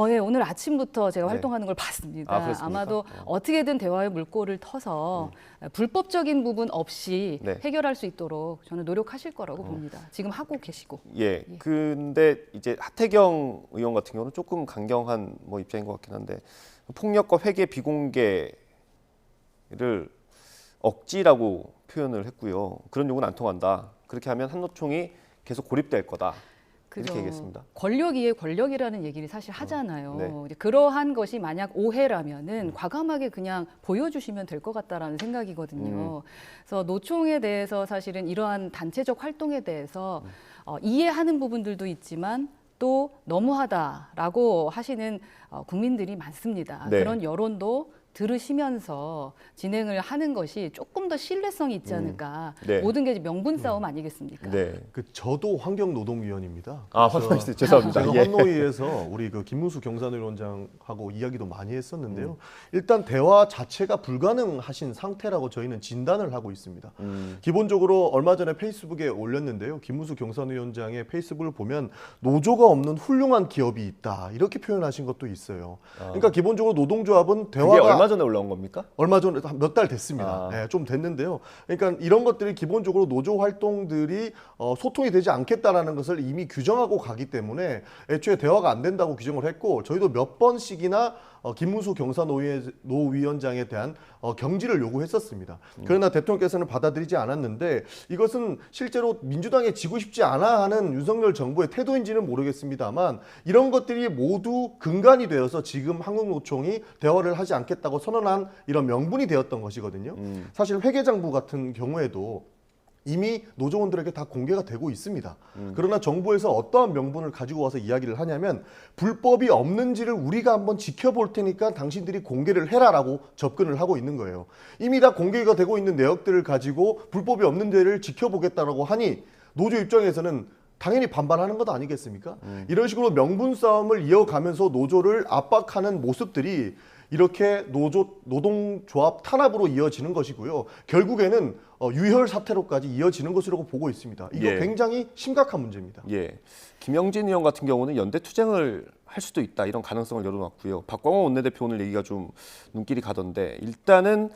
예, 오늘 아침부터 제가 네. 활동하는 걸 봤습니다. 그렇습니까? 아마도 어떻게든 대화의 물꼬를 터서 불법적인 부분 없이 네. 해결할 수 있도록 저는 노력하실 거라고 봅니다. 지금 하고 계시고. 예. 근데 이제 하태경 의원 같은 경우는 조금 강경한 뭐 입장인 것 같긴 한데 폭력과 회계 비공개를 억지라고 표현을 했고요. 그런 요구는 안 통한다. 그렇게 하면 한노총이 계속 고립될 거다. 이렇게 얘기했습니다. 권력 위에 권력이라는 얘기를 사실 하잖아요. 네. 이제 그러한 것이 만약 오해라면은 과감하게 그냥 보여주시면 될 것 같다라는 생각이거든요. 그래서 노총에 대해서 사실은 이러한 단체적 활동에 대해서 이해하는 부분들도 있지만 또 너무하다라고 하시는 국민들이 많습니다. 네. 그런 여론도 들으시면서 진행을 하는 것이 조금 더 신뢰성이 있지 않을까. 네. 모든 게 명분 싸움 아니겠습니까? 네. 저도 환경노동위원입니다. 환노위 죄송합니다. 제가 예. 환노위에서 우리 김문수 경산위원장하고 이야기도 많이 했었는데요. 일단 대화 자체가 불가능하신 상태라고 저희는 진단을 하고 있습니다. 기본적으로 얼마 전에 페이스북에 올렸는데요. 김문수 경산위원장의 페이스북을 보면 노조가 없는 훌륭한 기업이 있다 이렇게 표현하신 것도 있어요. 그러니까 기본적으로 노동조합은 대화가 얼마 전에 올라온 겁니까? 얼마 전에 몇 달 됐습니다. 네, 좀 됐는데요. 그러니까 이런 것들이 기본적으로 노조 활동들이 소통이 되지 않겠다라는 것을 이미 규정하고 가기 때문에 애초에 대화가 안 된다고 규정을 했고 저희도 몇 번씩이나 김문수 경사노위원장에 대한 경질을 요구했었습니다. 그러나 대통령께서는 받아들이지 않았는데 이것은 실제로 민주당에 지고 싶지 않아 하는 윤석열 정부의 태도인지는 모르겠습니다만 이런 것들이 모두 근간이 되어서 지금 한국노총이 대화를 하지 않겠다고 선언한 이런 명분이 되었던 것이거든요. 사실 회계장부 같은 경우에도 이미 노조원들에게 다 공개가 되고 있습니다. 그러나 정부에서 어떠한 명분을 가지고 와서 이야기를 하냐면 불법이 없는지를 우리가 한번 지켜볼 테니까 당신들이 공개를 해라라고 접근을 하고 있는 거예요. 이미 다 공개가 되고 있는 내역들을 가지고 불법이 없는 데를 지켜보겠다라고 하니 노조 입장에서는 당연히 반발하는 것 아니겠습니까? 이런 식으로 명분 싸움을 이어가면서 노조를 압박하는 모습들이 이렇게 노동조합 탄압으로 이어지는 것이고요. 결국에는 유혈 사태로까지 이어지는 것이라고 보고 있습니다. 이거 예. 굉장히 심각한 문제입니다. 예. 김영진 의원 같은 경우는 연대 투쟁을 할 수도 있다 이런 가능성을 열어놨고요. 박광호 원내대표 오늘 얘기가 좀 눈길이 가던데 일단은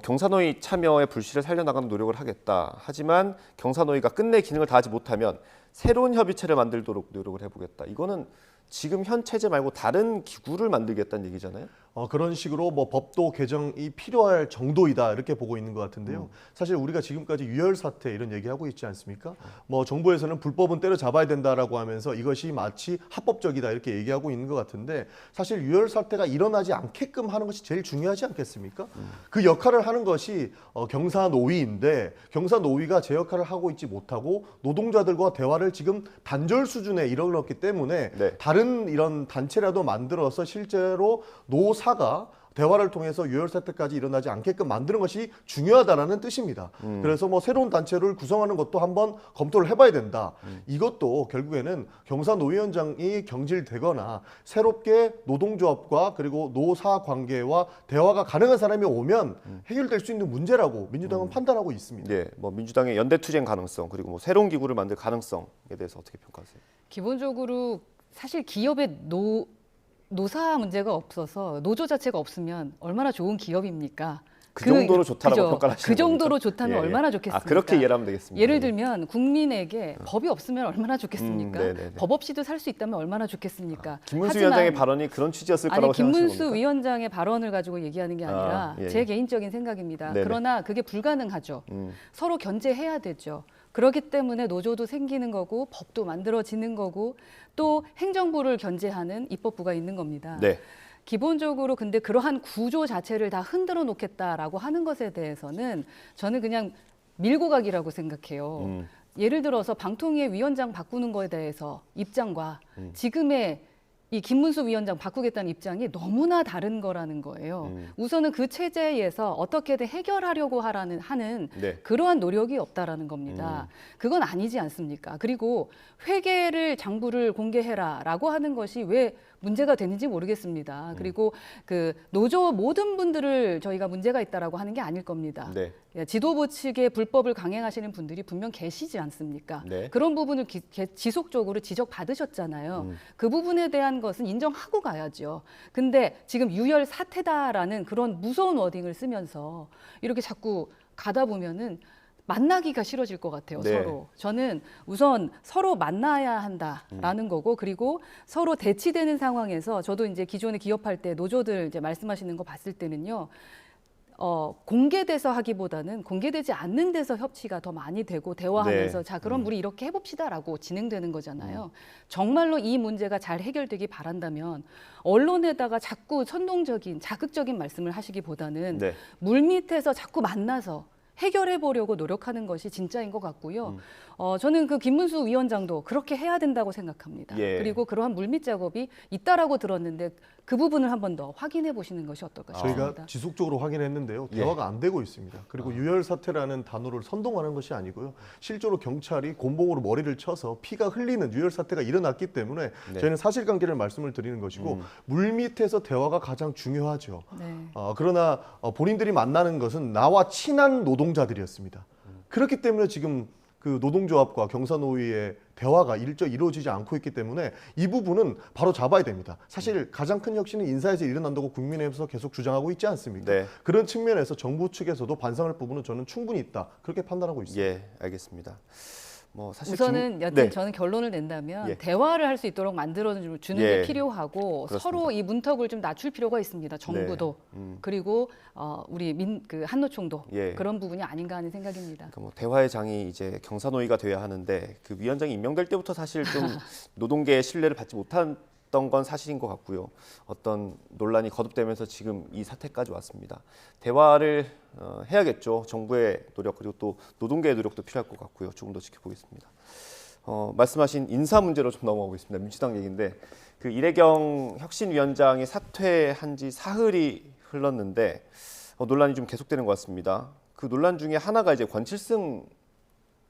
경사노위 참여의 불씨를 살려나가는 노력을 하겠다. 하지만 경사노위가 끝내 기능을 다하지 못하면 새로운 협의체를 만들도록 노력을 해보겠다. 이거는 지금 현 체제 말고 다른 기구를 만들겠다는 얘기잖아요. 그런 식으로 뭐 법도 개정이 필요할 정도이다 이렇게 보고 있는 것 같은데요. 사실 우리가 지금까지 유혈 사태 이런 얘기하고 있지 않습니까? 뭐 정부에서는 불법은 때려잡아야 된다라고 하면서 이것이 마치 합법적이다 이렇게 얘기하고 있는 것 같은데 사실 유혈 사태가 일어나지 않게끔 하는 것이 제일 중요하지 않겠습니까? 그 역할을 하는 것이 경사노위인데 경사노위가 제 역할을 하고 있지 못하고 노동자들과 대화를 지금 단절 수준에 이르렀기 때문에 다른 이런 단체라도 만들어서 실제로 노사가 대화를 통해서 유혈 사태까지 일어나지 않게끔 만드는 것이 중요하다는 뜻입니다. 그래서 뭐 새로운 단체를 구성하는 것도 한번 검토를 해봐야 된다. 이것도 결국에는 경사노위원장이 경질되거나 새롭게 노동조합과 그리고 노사 관계와 대화가 가능한 사람이 오면 해결될 수 있는 문제라고 민주당은 판단하고 있습니다. 네, 뭐 민주당의 연대 투쟁 가능성 그리고 뭐 새로운 기구를 만들 가능성에 대해서 어떻게 평가하세요? 기본적으로 사실 기업의 노사 문제가 없어서 노조 자체가 없으면 얼마나 좋은 기업입니까? 그 정도로 좋다라고 평가를 하시는 그 정도로 겁니까? 좋다면 얼마나 좋겠습니까? 그렇게 이해를 하면 되겠습니다. 예를 들면 국민에게 법이 없으면 얼마나 좋겠습니까? 법 없이도 살 수 있다면 얼마나 좋겠습니까? 김문수 위원장의 발언이 그런 취지였을 거라고 생각하시는 겁니까? 김문수 위원장의 발언을 가지고 얘기하는 게 아니라 제 개인적인 생각입니다. 네네. 그러나 그게 불가능하죠. 서로 견제해야 되죠. 그렇기 때문에 노조도 생기는 거고 법도 만들어지는 거고 또 행정부를 견제하는 입법부가 있는 겁니다. 네. 기본적으로 근데 그러한 구조 자체를 다 흔들어 놓겠다라고 하는 것에 대해서는 저는 그냥 밀고 가기라고 생각해요. 예를 들어서 방통위의 위원장 바꾸는 거에 대해서 입장과 지금의 이 김문수 위원장 바꾸겠다는 입장이 너무나 다른 거라는 거예요. 우선은 그 체제에서 어떻게든 해결하려고 하는 네. 그러한 노력이 없다라는 겁니다. 그건 아니지 않습니까? 그리고 회계를 장부를 공개해라라고 하는 것이 왜 문제가 되는지 모르겠습니다. 그리고 그 노조 모든 분들을 저희가 문제가 있다라고 하는 게 아닐 겁니다. 네. 예, 지도부 측의 불법을 강행하시는 분들이 분명 계시지 않습니까? 네. 그런 부분을 지속적으로 지적받으셨잖아요. 그 부분에 대한 것은 인정하고 가야죠. 근데 지금 유혈 사태다라는 그런 무서운 워딩을 쓰면서 이렇게 자꾸 가다 보면은 만나기가 싫어질 것 같아요, 네. 서로. 저는 우선 서로 만나야 한다라는 거고, 그리고 서로 대치되는 상황에서 저도 이제 기존에 기업할 때 노조들 이제 말씀하시는 거 봤을 때는요, 공개돼서 하기보다는 공개되지 않는 데서 협치가 더 많이 되고 대화하면서 네. 자, 그럼 우리 이렇게 해봅시다라고 진행되는 거잖아요. 정말로 이 문제가 잘 해결되기 바란다면 언론에다가 자꾸 선동적인, 자극적인 말씀을 하시기보다는 네. 물밑에서 자꾸 만나서 해결해 보려고 노력하는 것이 진짜인 것 같고요. 저는 그 김문수 위원장도 그렇게 해야 된다고 생각합니다. 예. 그리고 그러한 물밑 작업이 있다라고 들었는데 그 부분을 한 번 더 확인해 보시는 것이 어떨까 싶습니다. 저희가 지속적으로 확인했는데요. 예. 대화가 안 되고 있습니다. 그리고 유혈 사태라는 단어를 선동하는 것이 아니고요. 실제로 경찰이 곤봉으로 머리를 쳐서 피가 흘리는 유혈 사태가 일어났기 때문에 네. 저희는 사실관계를 말씀을 드리는 것이고 물밑에서 대화가 가장 중요하죠. 네. 그러나 본인들이 만나는 것은 나와 친한 노동자들이었습니다. 그렇기 때문에 지금 그 노동조합과 경사노위의 대화가 이루어지지 않고 있기 때문에 이 부분은 바로 잡아야 됩니다. 사실 가장 큰 혁신은 인사에서 일어난다고 국민의힘에서 계속 주장하고 있지 않습니까? 네. 그런 측면에서 정부 측에서도 반성할 부분은 저는 충분히 있다. 그렇게 판단하고 있습니다. 예, 알겠습니다. 뭐 사실 우선은 여튼 네. 저는 결론을 낸다면 예. 대화를 할 수 있도록 만들어주는 예. 게 필요하고 그렇습니다. 서로 이 문턱을 좀 낮출 필요가 있습니다. 정부도 네. 그리고 우리 그 한노총도 예. 그런 부분이 아닌가 하는 생각입니다. 그러니까 뭐 대화의 장이 이제 경사노위가 돼야 하는데 그 위원장이 임명될 때부터 사실 좀 노동계의 신뢰를 받지 못했던 건 사실인 것 같고요. 어떤 논란이 거듭되면서 지금 이 사태까지 왔습니다. 대화를 해야겠죠. 정부의 노력 그리고 또 노동계의 노력도 필요할 것 같고요. 조금 더 지켜보겠습니다. 말씀하신 인사 문제로 좀 넘어가겠습니다. 민주당 얘기인데 그 이래경 혁신위원장이 사퇴한 지 사흘이 흘렀는데 논란이 좀 계속되는 것 같습니다. 그 논란 중에 하나가 이제 권칠승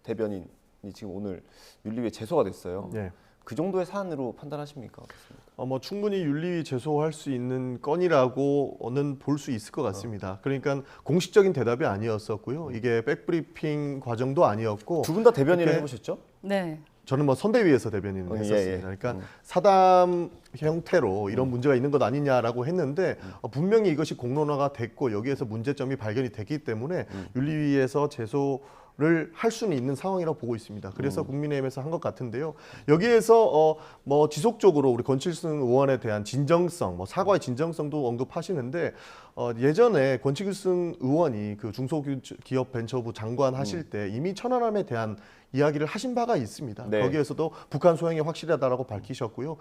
대변인이 지금 오늘 윤리위에 제소가 됐어요. 네. 그 정도의 사안으로 판단하십니까? 뭐 충분히 윤리위 제소할 수 있는 건이라고는 볼 수 있을 것 같습니다. 그러니까 공식적인 대답이 아니었었고요. 이게 백브리핑 과정도 아니었고 두 분 다 대변인을 해보셨죠? 네. 저는 뭐 선대위에서 대변인을 했었습니다. 예. 그러니까 사담 형태로 이런 문제가 있는 것 아니냐라고 했는데 분명히 이것이 공론화가 됐고 여기에서 문제점이 발견이 됐기 때문에 윤리위에서 제소를 할 수는 있는 상황이라고 보고 있습니다. 그래서 국민의힘에서 한 것 같은데요. 여기에서 뭐 지속적으로 우리 권칠승 의원에 대한 진정성, 뭐 사과의 진정성도 언급하시는데 예전에 권칠승 의원이 그 중소기업 벤처부 장관 하실 때 이미 천안함에 대한 이야기를 하신 바가 있습니다. 네. 거기에서도 북한 소행이 확실하다라고 밝히셨고요.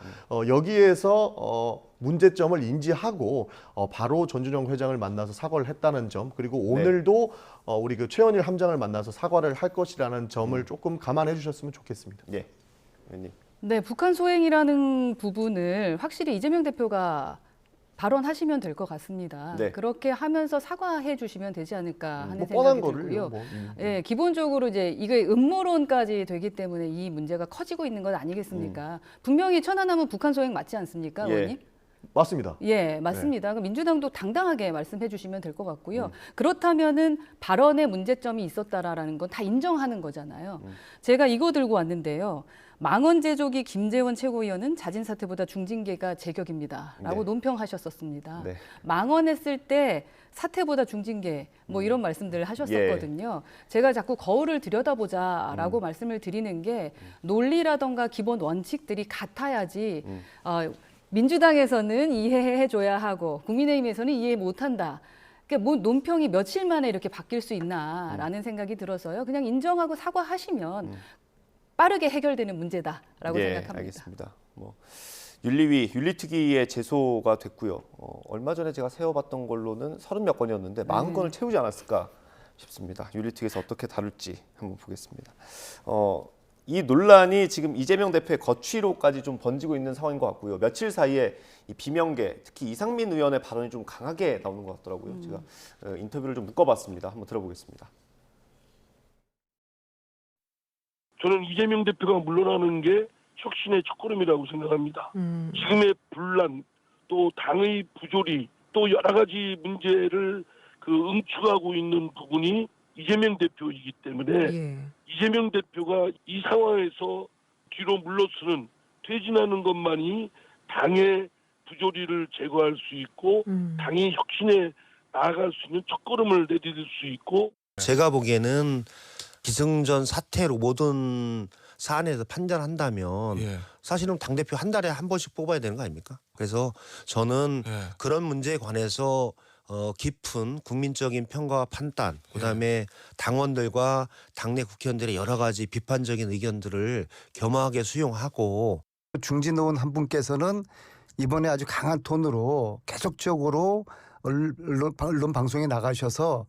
여기에서 문제점을 인지하고 바로 전준영 회장을 만나서 사과를 했다는 점, 그리고 오늘도 우리 그 최원일 함장을 만나서 사과를 할 것이라는 점을 조금 감안해 주셨으면 좋겠습니다. 예, 의원님. 네, 북한 소행이라는 부분을 확실히 이재명 대표가 발언하시면 될 것 같습니다. 네. 그렇게 하면서 사과해 주시면 되지 않을까 하는 뭐 생각이 뻔한 들고요. 거를요. 예, 기본적으로 이제 이게 음모론까지 되기 때문에 이 문제가 커지고 있는 것 아니겠습니까? 분명히 천안함은 북한 소행 맞지 않습니까, 예. 의원님? 맞습니다. 예, 맞습니다. 그럼 민주당도 당당하게 말씀해 주시면 될 것 같고요. 그렇다면은 발언에 문제점이 있었다라는 건 다 인정하는 거잖아요. 제가 이거 들고 왔는데요. 망언 제조기 김재원 최고위원은 자진 사퇴보다 중징계가 제격입니다라고 네. 논평하셨었습니다. 네. 망언했을 때 사퇴보다 중징계 뭐 이런 말씀들을 하셨었거든요. 제가 자꾸 거울을 들여다보자라고 말씀을 드리는 게 논리라던가 기본 원칙들이 같아야지 민주당에서는 이해해줘야 하고 국민의힘에서는 이해 못한다. 그러니까 뭐 논평이 며칠 만에 이렇게 바뀔 수 있나라는 생각이 들어서요. 그냥 인정하고 사과하시면 빠르게 해결되는 문제다라고 예, 생각합니다. 알겠습니다. 뭐 윤리특위에 제소가 됐고요. 얼마 전에 제가 세워봤던 걸로는 30몇 건이었는데 40건을 채우지 않았을까 싶습니다. 윤리특위에서 어떻게 다룰지 한번 보겠습니다. 이 논란이 지금 이재명 대표의 거취로까지 좀 번지고 있는 상황인 것 같고요. 며칠 사이에 이 비명계, 특히 이상민 의원의 발언이 좀 강하게 나오는 것 같더라고요. 제가 인터뷰를 좀 묶어봤습니다. 한번 들어보겠습니다. 저는 이재명 대표가 물러나는 게 혁신의 첫걸음이라고 생각합니다. 지금의 분란, 또 당의 부조리, 또 여러 가지 문제를 응축하고 있는 부분이 이재명 대표이기 때문에 이재명 대표가 이 상황에서 뒤로 물러서는 퇴진하는 것만이 당의 부조리를 제거할 수 있고 당의 혁신에 나아갈 수 있는 첫걸음을 내디딜 수 있고 제가 보기에는 기승전 사태로 모든 사안에서 판단한다면 사실은 당대표 한 달에 한 번씩 뽑아야 되는 거 아닙니까? 그래서 저는 그런 문제에 관해서 깊은 국민적인 평가와 판단, 그다음에 당원들과 당내 국회의원들의 여러 가지 비판적인 의견들을 겸허하게 수용하고 중진 의원 한 분께서는 이번에 아주 강한 톤으로 계속적으로 언론 방송에 나가셔서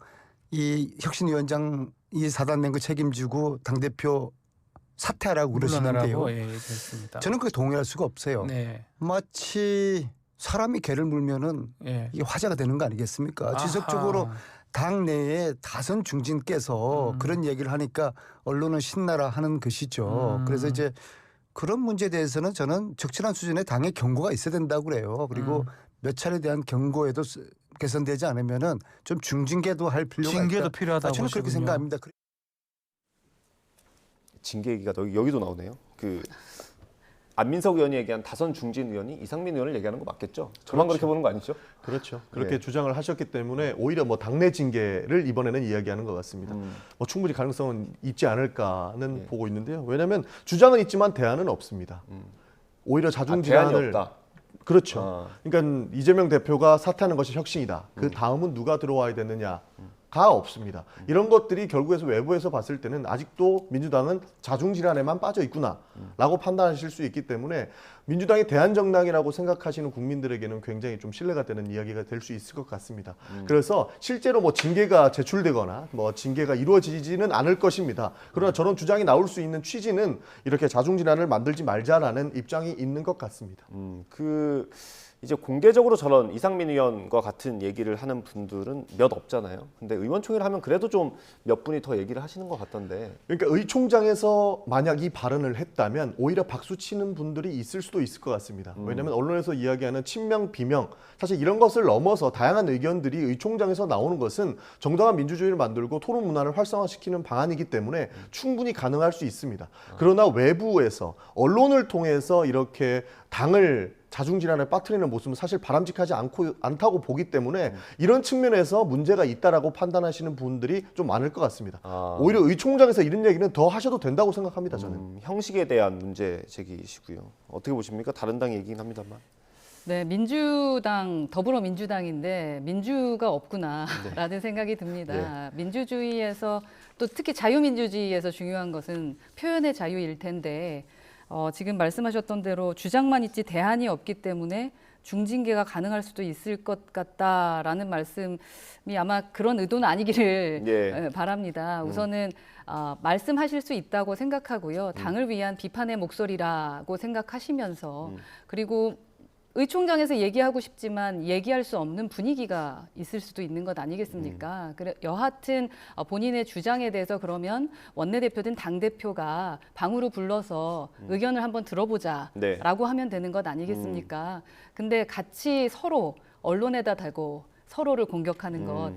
이 혁신위원장 이 사단낸 거 책임지고 당대표 사퇴하라고 그러시는데요. 저는 그게 동의할 수가 없어요. 마치 사람이 개를 물면은 이게 화제가 되는 거 아니겠습니까? 지속적으로 당내에 다선 중진께서 그런 얘기를 하니까 언론은 신나라 하는 것이죠. 그래서 이제 그런 문제에 대해서는 저는 적절한 수준의 당의 경고가 있어야 된다고 그래요. 그리고 몇 차례에 대한 경고에도 개선되지 않으면은 좀 중징계도 할 필요가 있다. 징계도 필요하다고 저는 그렇게 보시군요. 생각합니다. 징계 얘기가 여기도 나오네요. 안민석 의원이 얘기한 다선 중진 의원이 이상민 의원을 얘기하는 거 맞겠죠? 저만 그렇게 보는 거 아니죠? 그렇죠. 그렇게 주장을 하셨기 때문에 오히려 뭐 당내 징계를 이번에는 이야기하는 것 같습니다. 뭐 충분히 가능성은 있지 않을까는 보고 있는데요. 왜냐하면 주장은 있지만 대안은 없습니다. 오히려 자중질환을 대안이 없다. 그렇죠. 그러니까 이재명 대표가 사퇴하는 것이 혁신이다. 그 다음은 누가 들어와야 되느냐가 없습니다. 이런 것들이 결국에서 외부에서 봤을 때는 아직도 민주당은 자중질환에만 빠져 있구나라고 판단하실 수 있기 때문에 민주당이 대안정당이라고 생각하시는 국민들에게는 굉장히 좀 신뢰가 되는 이야기가 될 수 있을 것 같습니다. 그래서 실제로 뭐 징계가 제출되거나 뭐 징계가 이루어지지는 않을 것입니다. 그러나 저런 주장이 나올 수 있는 취지는 이렇게 자중질환을 만들지 말자라는 입장이 있는 것 같습니다. 이제 공개적으로 저런 이상민 의원과 같은 얘기를 하는 분들은 몇 없잖아요. 근데 의원총회를 하면 그래도 좀 몇 분이 더 얘기를 하시는 것 같던데. 그러니까 의총장에서 만약 이 발언을 했다면 오히려 박수 치는 분들이 있을 수도 있을 것 같습니다. 왜냐하면 언론에서 이야기하는 친명, 비명 사실 이런 것을 넘어서 다양한 의견들이 의총장에서 나오는 것은 정당한 민주주의를 만들고 토론 문화를 활성화시키는 방안이기 때문에 충분히 가능할 수 있습니다. 그러나 외부에서 언론을 통해서 이렇게 당을 자중질환에 빠뜨리는 모습은 사실 바람직하지 않다고 보기 때문에 이런 측면에서 문제가 있다라고 판단하시는 분들이 좀 많을 것 같습니다. 오히려 의총장에서 이런 얘기는 더 하셔도 된다고 생각합니다. 저는. 형식에 대한 문제 제기이시고요. 어떻게 보십니까? 다른 당 얘기긴 합니다만. 네, 민주당, 더불어민주당인데 민주가 없구나라는 생각이 듭니다. 민주주의에서 또 특히 자유민주주의에서 중요한 것은 표현의 자유일 텐데 지금 말씀하셨던 대로 주장만 있지 대안이 없기 때문에 중징계가 가능할 수도 있을 것 같다라는 말씀이 아마 그런 의도는 아니기를 바랍니다. 우선은 말씀하실 수 있다고 생각하고요. 당을 위한 비판의 목소리라고 생각하시면서 그리고 의총장에서 얘기하고 싶지만 얘기할 수 없는 분위기가 있을 수도 있는 것 아니겠습니까? 그래 여하튼 본인의 주장에 대해서 그러면 원내대표든 당대표가 방으로 불러서 의견을 한번 들어보자라고 하면 되는 것 아니겠습니까? 근데 같이 서로 언론에다 대고 서로를 공격하는 것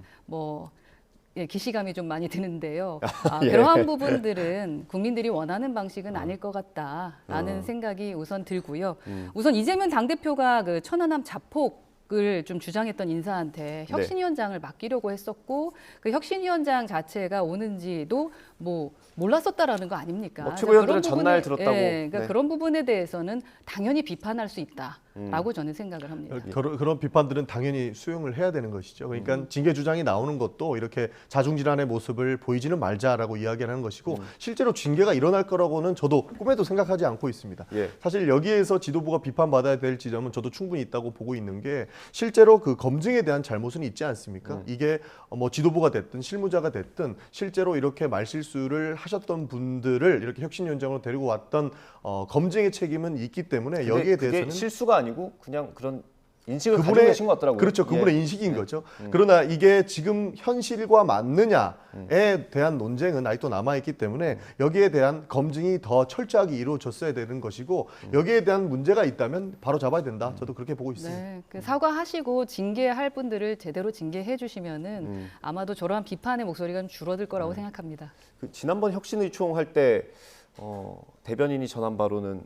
기시감이 좀 많이 드는데요. 그러한 부분들은 국민들이 원하는 방식은 아닐 것 같다라는 생각이 우선 들고요. 우선 이재명 당대표가 그 천안함 자폭을 좀 주장했던 인사한테 혁신위원장을 맡기려고 했었고 그 혁신위원장 자체가 오는지도 뭐 몰랐었다라는 거 아닙니까? 최고위원들은 전날 들었다고. 그러니까 그런 부분에 대해서는 당연히 비판할 수 있다. 라고 저는 생각을 합니다. 그런 비판들은 당연히 수용을 해야 되는 것이죠. 그러니까 징계 주장이 나오는 것도 이렇게 자중질환의 모습을 보이지는 말자라고 이야기를 하는 것이고 실제로 징계가 일어날 거라고는 저도 꿈에도 생각하지 않고 있습니다. 사실 여기에서 지도부가 비판받아야 될 지점은 저도 충분히 있다고 보고 있는 게 실제로 그 검증에 대한 잘못은 있지 않습니까? 이게 뭐 지도부가 됐든 실무자가 됐든 실제로 이렇게 말실수를 하셨던 분들을 이렇게 혁신위원장으로 데리고 왔던 검증의 책임은 있기 때문에 여기에 대해서는 실수가 아니고 그냥 그런 인식을 가지고 계신 것 같더라고요. 그렇죠. 그분의 인식인 거죠. 그러나 이게 지금 현실과 맞느냐에 대한 논쟁은 아직도 남아있기 때문에 여기에 대한 검증이 더 철저하게 이루어졌어야 되는 것이고 여기에 대한 문제가 있다면 바로 잡아야 된다. 저도 그렇게 보고 있습니다. 네, 그 사과하시고 징계할 분들을 제대로 징계해 주시면은 아마도 저러한 비판의 목소리가 좀 줄어들 거라고 생각합니다. 지난번 혁신의총 할 때 대변인이 전한 바로는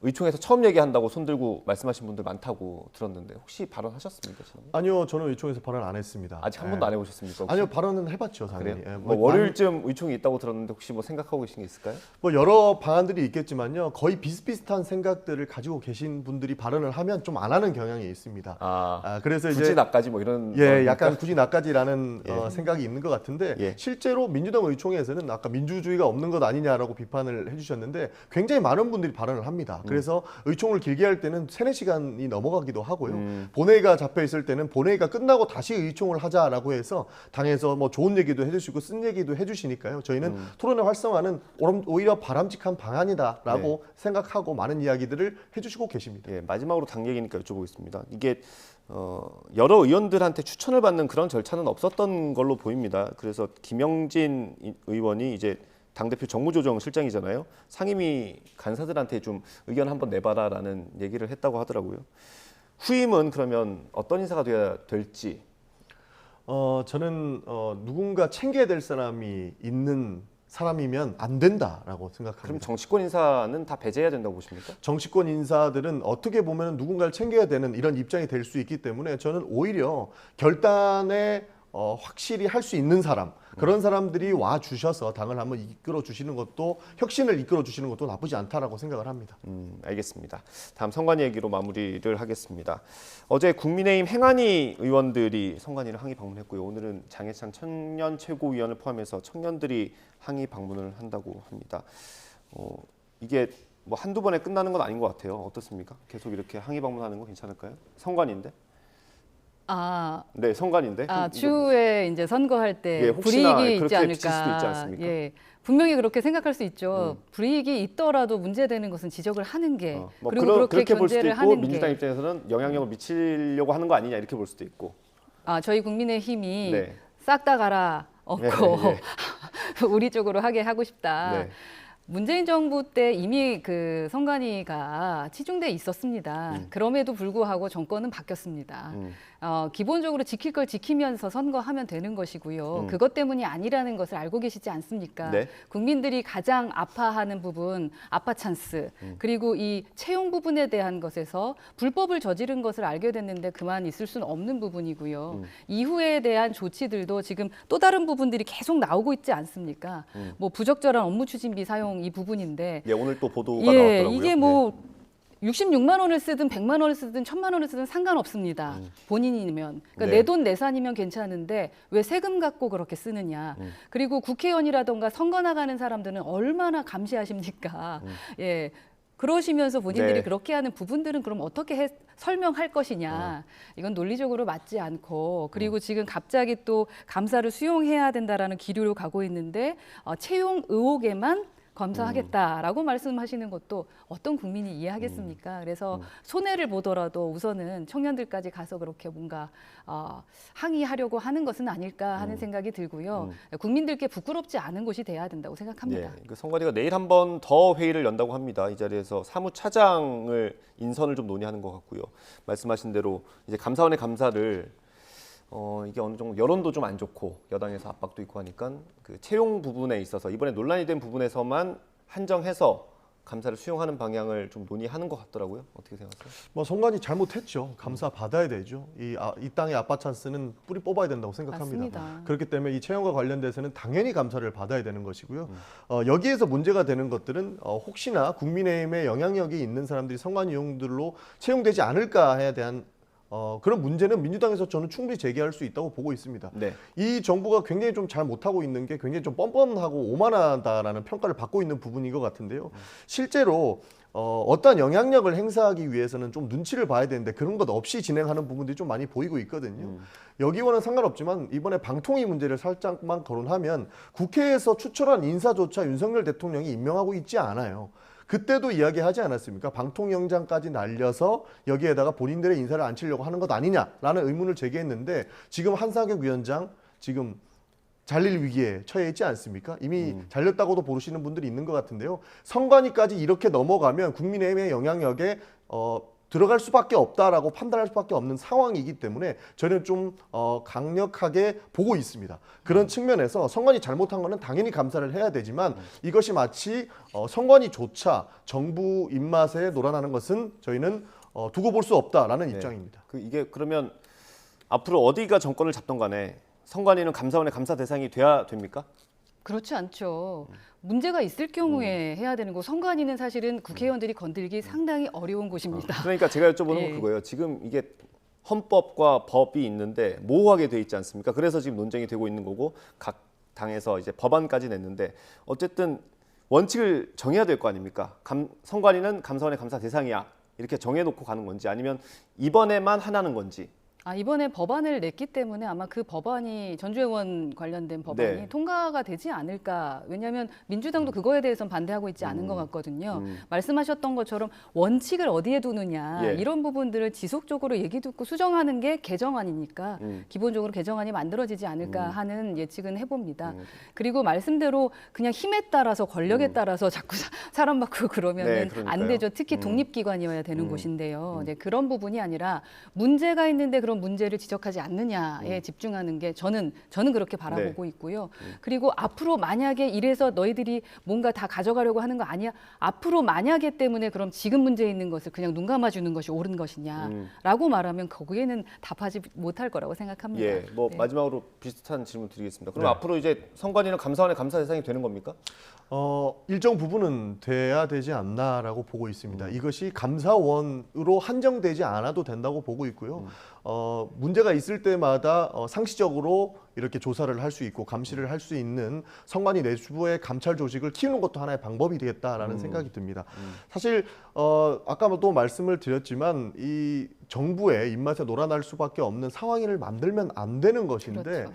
의총에서 처음 얘기한다고 손들고 말씀하신 분들 많다고 들었는데 혹시 발언하셨습니까? 지난번? 아니요, 저는 의총에서 발언 안 했습니다. 아직 한 번도 안 해보셨습니까? 혹시? 아니요, 발언은 해봤죠, 당연히. 그래요? 뭐 월요일쯤 의총이 있다고 들었는데 혹시 뭐 생각하고 계신 게 있을까요? 뭐 여러 방안들이 있겠지만요, 거의 비슷비슷한 생각들을 가지고 계신 분들이 발언을 하면 좀 안 하는 경향이 있습니다. 그래서 굳이 이제 나까지 뭐 이런 약간 굳이 나까지라는 생각이 있는 것 같은데 실제로 민주당 의총에서는 아까 민주주의가 없는 것 아니냐라고 비판을 해주셨는데 굉장히 많은 분들이 발언을 합니다. 그래서 의총을 길게 할 때는 3-4시간이 넘어가기도 하고요. 본회의가 잡혀 있을 때는 본회의가 끝나고 다시 의총을 하자라고 해서 당에서 뭐 좋은 얘기도 해주시고 쓴 얘기도 해주시니까요. 저희는 토론의 활성화는 오히려 바람직한 방안이다라고 생각하고 많은 이야기들을 해주시고 계십니다. 마지막으로 당 얘기니까 여쭤보겠습니다. 이게 여러 의원들한테 추천을 받는 그런 절차는 없었던 걸로 보입니다. 그래서 김영진 의원이 이제 당대표 정무조정실장이잖아요. 상임위 간사들한테 좀 의견 한번 내봐라라는 얘기를 했다고 하더라고요. 후임은 그러면 어떤 인사가 돼야 될지? 저는 누군가 챙겨야 될 사람이 있는 사람이면 안 된다라고 생각합니다. 그럼 정치권 인사는 다 배제해야 된다고 보십니까? 정치권 인사들은 어떻게 보면 누군가를 챙겨야 되는 이런 입장이 될 수 있기 때문에 저는 오히려 결단에 확실히 할 수 있는 사람, 그런 사람들이 와 주셔서 당을 한번 이끌어 주시는 것도, 혁신을 이끌어 주시는 것도 나쁘지 않다라고 생각을 합니다. 알겠습니다. 다음 선관위 얘기로 마무리를 하겠습니다. 어제 국민의힘 행안위 의원들이 선관위를 항의 방문했고요. 오늘은 장해찬 청년 최고위원을 포함해서 청년들이 항의 방문을 한다고 합니다. 이게 뭐 한두 번에 끝나는 건 아닌 것 같아요. 어떻습니까? 계속 이렇게 항의 방문하는 거 괜찮을까요? 선관위인데? 네, 선관인데. 추후에 이제 선거할 때 불이익이 있지 않을까. 분명히 그렇게 생각할 수 있죠. 불이익이 있더라도 문제되는 것은 지적을 하는 게 그리고 그렇게 견제를 하는 게. 민주당 입장에서는 영향력을 미치려고 하는 거 아니냐 이렇게 볼 수도 있고. 저희 국민의힘이 싹 다 갈아 엎고 우리 쪽으로 하게 하고 싶다. 문재인 정부 때 이미 그 선관위가 치중돼 있었습니다. 그럼에도 불구하고 정권은 바뀌었습니다. 기본적으로 지킬 걸 지키면서 선거하면 되는 것이고요. 그것 때문이 아니라는 것을 알고 계시지 않습니까? 국민들이 가장 아파하는 부분, 아파 찬스, 그리고 이 채용 부분에 대한 것에서 불법을 저지른 것을 알게 됐는데 그만 있을 수는 없는 부분이고요. 이후에 대한 조치들도 지금 또 다른 부분들이 계속 나오고 있지 않습니까? 뭐 부적절한 업무 추진비 사용 이 부분인데 오늘 또 보도가 나왔더라고요. 이게 뭐 66만 원을 쓰든 100만 원을 쓰든 1000만 원을 쓰든 상관없습니다. 본인이면. 그러니까 내 돈 내산이면 괜찮은데 왜 세금 갖고 그렇게 쓰느냐. 그리고 국회의원이라던가 선거 나가는 사람들은 얼마나 감시하십니까. 그러시면서 본인들이 그렇게 하는 부분들은 그럼 어떻게 설명할 것이냐. 이건 논리적으로 맞지 않고 그리고 지금 갑자기 또 감사를 수용해야 된다라는 기류로 가고 있는데 채용 의혹에만 검사하겠다라고 말씀하시는 것도 어떤 국민이 이해하겠습니까? 그래서 손해를 보더라도 우선은 청년들까지 가서 그렇게 뭔가 항의하려고 하는 것은 아닐까 하는 생각이 들고요. 국민들께 부끄럽지 않은 곳이 돼야 된다고 생각합니다. 그 선관위가 내일 한 번 더 회의를 연다고 합니다. 이 자리에서 사무차장을 인선을 좀 논의하는 것 같고요. 말씀하신 대로 이제 감사원의 감사를 이게 어느 정도 여론도 좀 안 좋고 여당에서 압박도 있고 하니까 그 채용 부분에 있어서 이번에 논란이 된 부분에서만 한정해서 감사를 수용하는 방향을 좀 논의하는 것 같더라고요. 어떻게 생각하세요? 뭐 성관이 잘못했죠. 감사 받아야 되죠. 이 땅의 아빠 찬스는 뿌리 뽑아야 된다고 생각합니다. 맞습니다. 그렇기 때문에 이 채용과 관련돼서는 당연히 감사를 받아야 되는 것이고요. 여기에서 문제가 되는 것들은 혹시나 국민의힘에 영향력이 있는 사람들이 성관 이용들로 채용되지 않을까에 대한 그런 문제는 민주당에서 저는 충분히 제기할 수 있다고 보고 있습니다. 네. 이 정부가 굉장히 좀 잘 못하고 있는 게 굉장히 좀 뻔뻔하고 오만하다라는 평가를 받고 있는 부분인 것 같은데요. 실제로 어떠한 영향력을 행사하기 위해서는 좀 눈치를 봐야 되는데 그런 것 없이 진행하는 부분들이 좀 많이 보이고 있거든요. 여기와는 상관없지만 이번에 방통위 문제를 살짝만 거론하면 국회에서 추천한 인사조차 윤석열 대통령이 임명하고 있지 않아요. 그때도 이야기하지 않았습니까? 방통영장까지 날려서 여기에다가 본인들의 인사를 앉히려고 하는 것 아니냐라는 의문을 제기했는데 지금 한상혁 위원장 지금 잘릴 위기에 처해 있지 않습니까? 이미 잘렸다고도 보시는 분들이 있는 것 같은데요. 선관위까지 이렇게 넘어가면 국민의힘의 영향력에 들어갈 수밖에 없다라고 판단할 수밖에 없는 상황이기 때문에 저는 좀 강력하게 보고 있습니다. 그런 측면에서 선관위 잘못한 거는 당연히 감사를 해야 되지만 이것이 마치 선관위조차 정부 입맛에 놀아나는 것은 저희는 두고 볼 수 없다라는 입장입니다. 이게 그러면 앞으로 어디가 정권을 잡던 간에 선관위는 감사원의 감사 대상이 돼야 됩니까? 그렇지 않죠. 문제가 있을 경우에 해야 되는 거. 선관위는 사실은 국회의원들이 건들기 상당히 어려운 곳입니다. 그러니까 제가 여쭤보는 건 그거예요. 지금 이게 헌법과 법이 있는데 모호하게 돼 있지 않습니까? 그래서 지금 논쟁이 되고 있는 거고 각 당에서 이제 법안까지 냈는데 어쨌든 원칙을 정해야 될 거 아닙니까? 선관위는 감사원의 감사 대상이야. 이렇게 정해놓고 가는 건지 아니면 이번에만 하나는 건지. 이번에 법안을 냈기 때문에 아마 그 법안이 전주의원 관련된 법안이 네. 통과가 되지 않을까. 왜냐하면 민주당도 그거에 대해서는 반대하고 있지 않은 것 같거든요. 말씀하셨던 것처럼 원칙을 어디에 두느냐 이런 부분들을 지속적으로 얘기 듣고 수정하는 게 개정안이니까 기본적으로 개정안이 만들어지지 않을까 하는 예측은 해봅니다. 그리고 말씀대로 그냥 힘에 따라서 권력에 따라서 자꾸 사람 바꾸고 그러면은 안 되죠. 특히 독립기관이어야 되는 곳인데요. 이제 그런 부분이 아니라 문제가 있는데 그런 문제를 지적하지 않느냐에 집중하는 게 저는 그렇게 바라보고 있고요. 그리고 앞으로 만약에 이래서 너희들이 뭔가 다 가져가려고 하는 거 아니야? 앞으로 만약에 때문에 그럼 지금 문제 있는 것을 그냥 눈 감아주는 것이 옳은 것이냐라고 말하면 거기에는 답하지 못할 거라고 생각합니다. 마지막으로 비슷한 질문 드리겠습니다. 그럼 앞으로 이제 선관위는 감사원의 감사 대상이 되는 겁니까? 일정 부분은 돼야 되지 않나라고 보고 있습니다. 이것이 감사원으로 한정되지 않아도 된다고 보고 있고요. 문제가 있을 때마다 상시적으로 이렇게 조사를 할 수 있고 감시를 할 수 있는 선관위 내부의 감찰 조직을 키우는 것도 하나의 방법이 되겠다라는 생각이 듭니다. 사실 아까도 말씀을 드렸지만 이 정부의 입맛에 놀아날 수밖에 없는 상황을 만들면 안 되는 것인데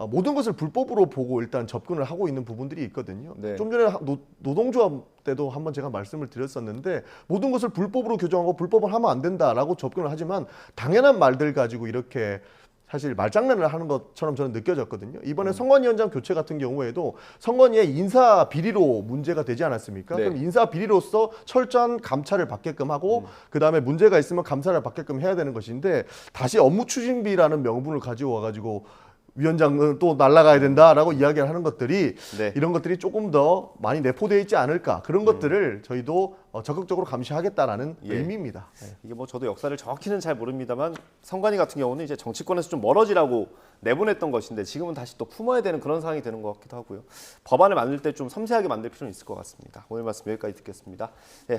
모든 것을 불법으로 보고 일단 접근을 하고 있는 부분들이 있거든요. 좀 전에 노동조합 때도 한번 제가 말씀을 드렸었는데 모든 것을 불법으로 규정하고 불법을 하면 안 된다라고 접근을 하지만 당연한 말들 가지고 이렇게 사실 말장난을 하는 것처럼 저는 느껴졌거든요. 이번에 선관위원장 교체 같은 경우에도 선관위의 인사 비리로 문제가 되지 않았습니까? 그럼 인사 비리로서 철저한 감찰을 받게끔 하고 그다음에 문제가 있으면 감사를 받게끔 해야 되는 것인데 다시 업무 추진비라는 명분을 가지고 와가지고 위원장은 또 날아가야 된다라고 이야기를 하는 것들이 이런 것들이 조금 더 많이 내포되어 있지 않을까 그런 것들을 저희도 적극적으로 감시하겠다라는 의미입니다. 이게 저도 역사를 정확히는 잘 모릅니다만 선관위 같은 경우는 이제 정치권에서 좀 멀어지라고 내보냈던 것인데 지금은 다시 또 품어야 되는 그런 상황이 되는 것 같기도 하고요. 법안을 만들 때 좀 섬세하게 만들 필요는 있을 것 같습니다. 오늘 말씀 여기까지 듣겠습니다.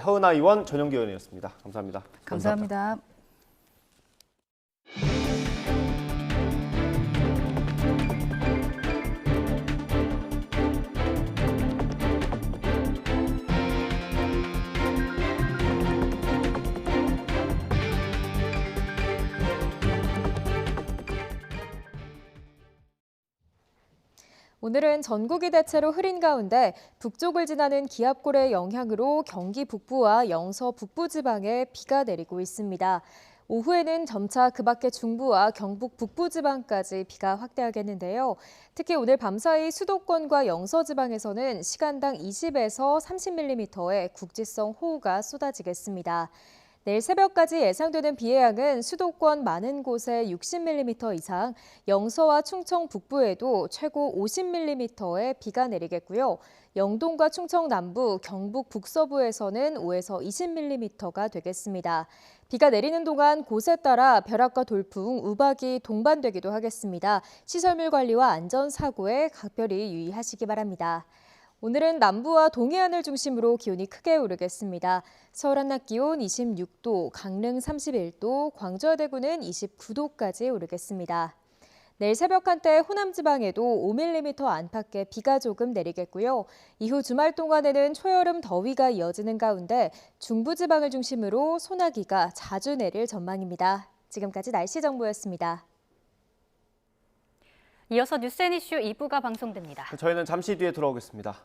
허은하 의원, 전영기 의원이었습니다. 감사합니다. 감사합니다. 오늘은 전국이 대체로 흐린 가운데 북쪽을 지나는 기압골의 영향으로 경기 북부와 영서 북부 지방에 비가 내리고 있습니다. 오후에는 점차 그 밖의 중부와 경북 북부 지방까지 비가 확대하겠는데요. 특히 오늘 밤사이 수도권과 영서 지방에서는 시간당 20에서 30mm의 국지성 호우가 쏟아지겠습니다. 내일 새벽까지 예상되는 비의 양은 수도권 많은 곳에 60mm 이상, 영서와 충청 북부에도 최고 50mm의 비가 내리겠고요. 영동과 충청 남부, 경북 북서부에서는 5에서 20mm가 되겠습니다. 비가 내리는 동안 곳에 따라 벼락과 돌풍, 우박이 동반되기도 하겠습니다. 시설물 관리와 안전사고에 각별히 유의하시기 바랍니다. 오늘은 남부와 동해안을 중심으로 기온이 크게 오르겠습니다. 서울 한낮 기온 26도, 강릉 31도, 광주와 대구는 29도까지 오르겠습니다. 내일 새벽 한때 호남 지방에도 5mm 안팎의 비가 조금 내리겠고요. 이후 주말 동안에는 초여름 더위가 이어지는 가운데 중부 지방을 중심으로 소나기가 자주 내릴 전망입니다. 지금까지 날씨 정보였습니다. 이어서 뉴스 앤 이슈 2부가 방송됩니다. 저희는 잠시 뒤에 돌아오겠습니다.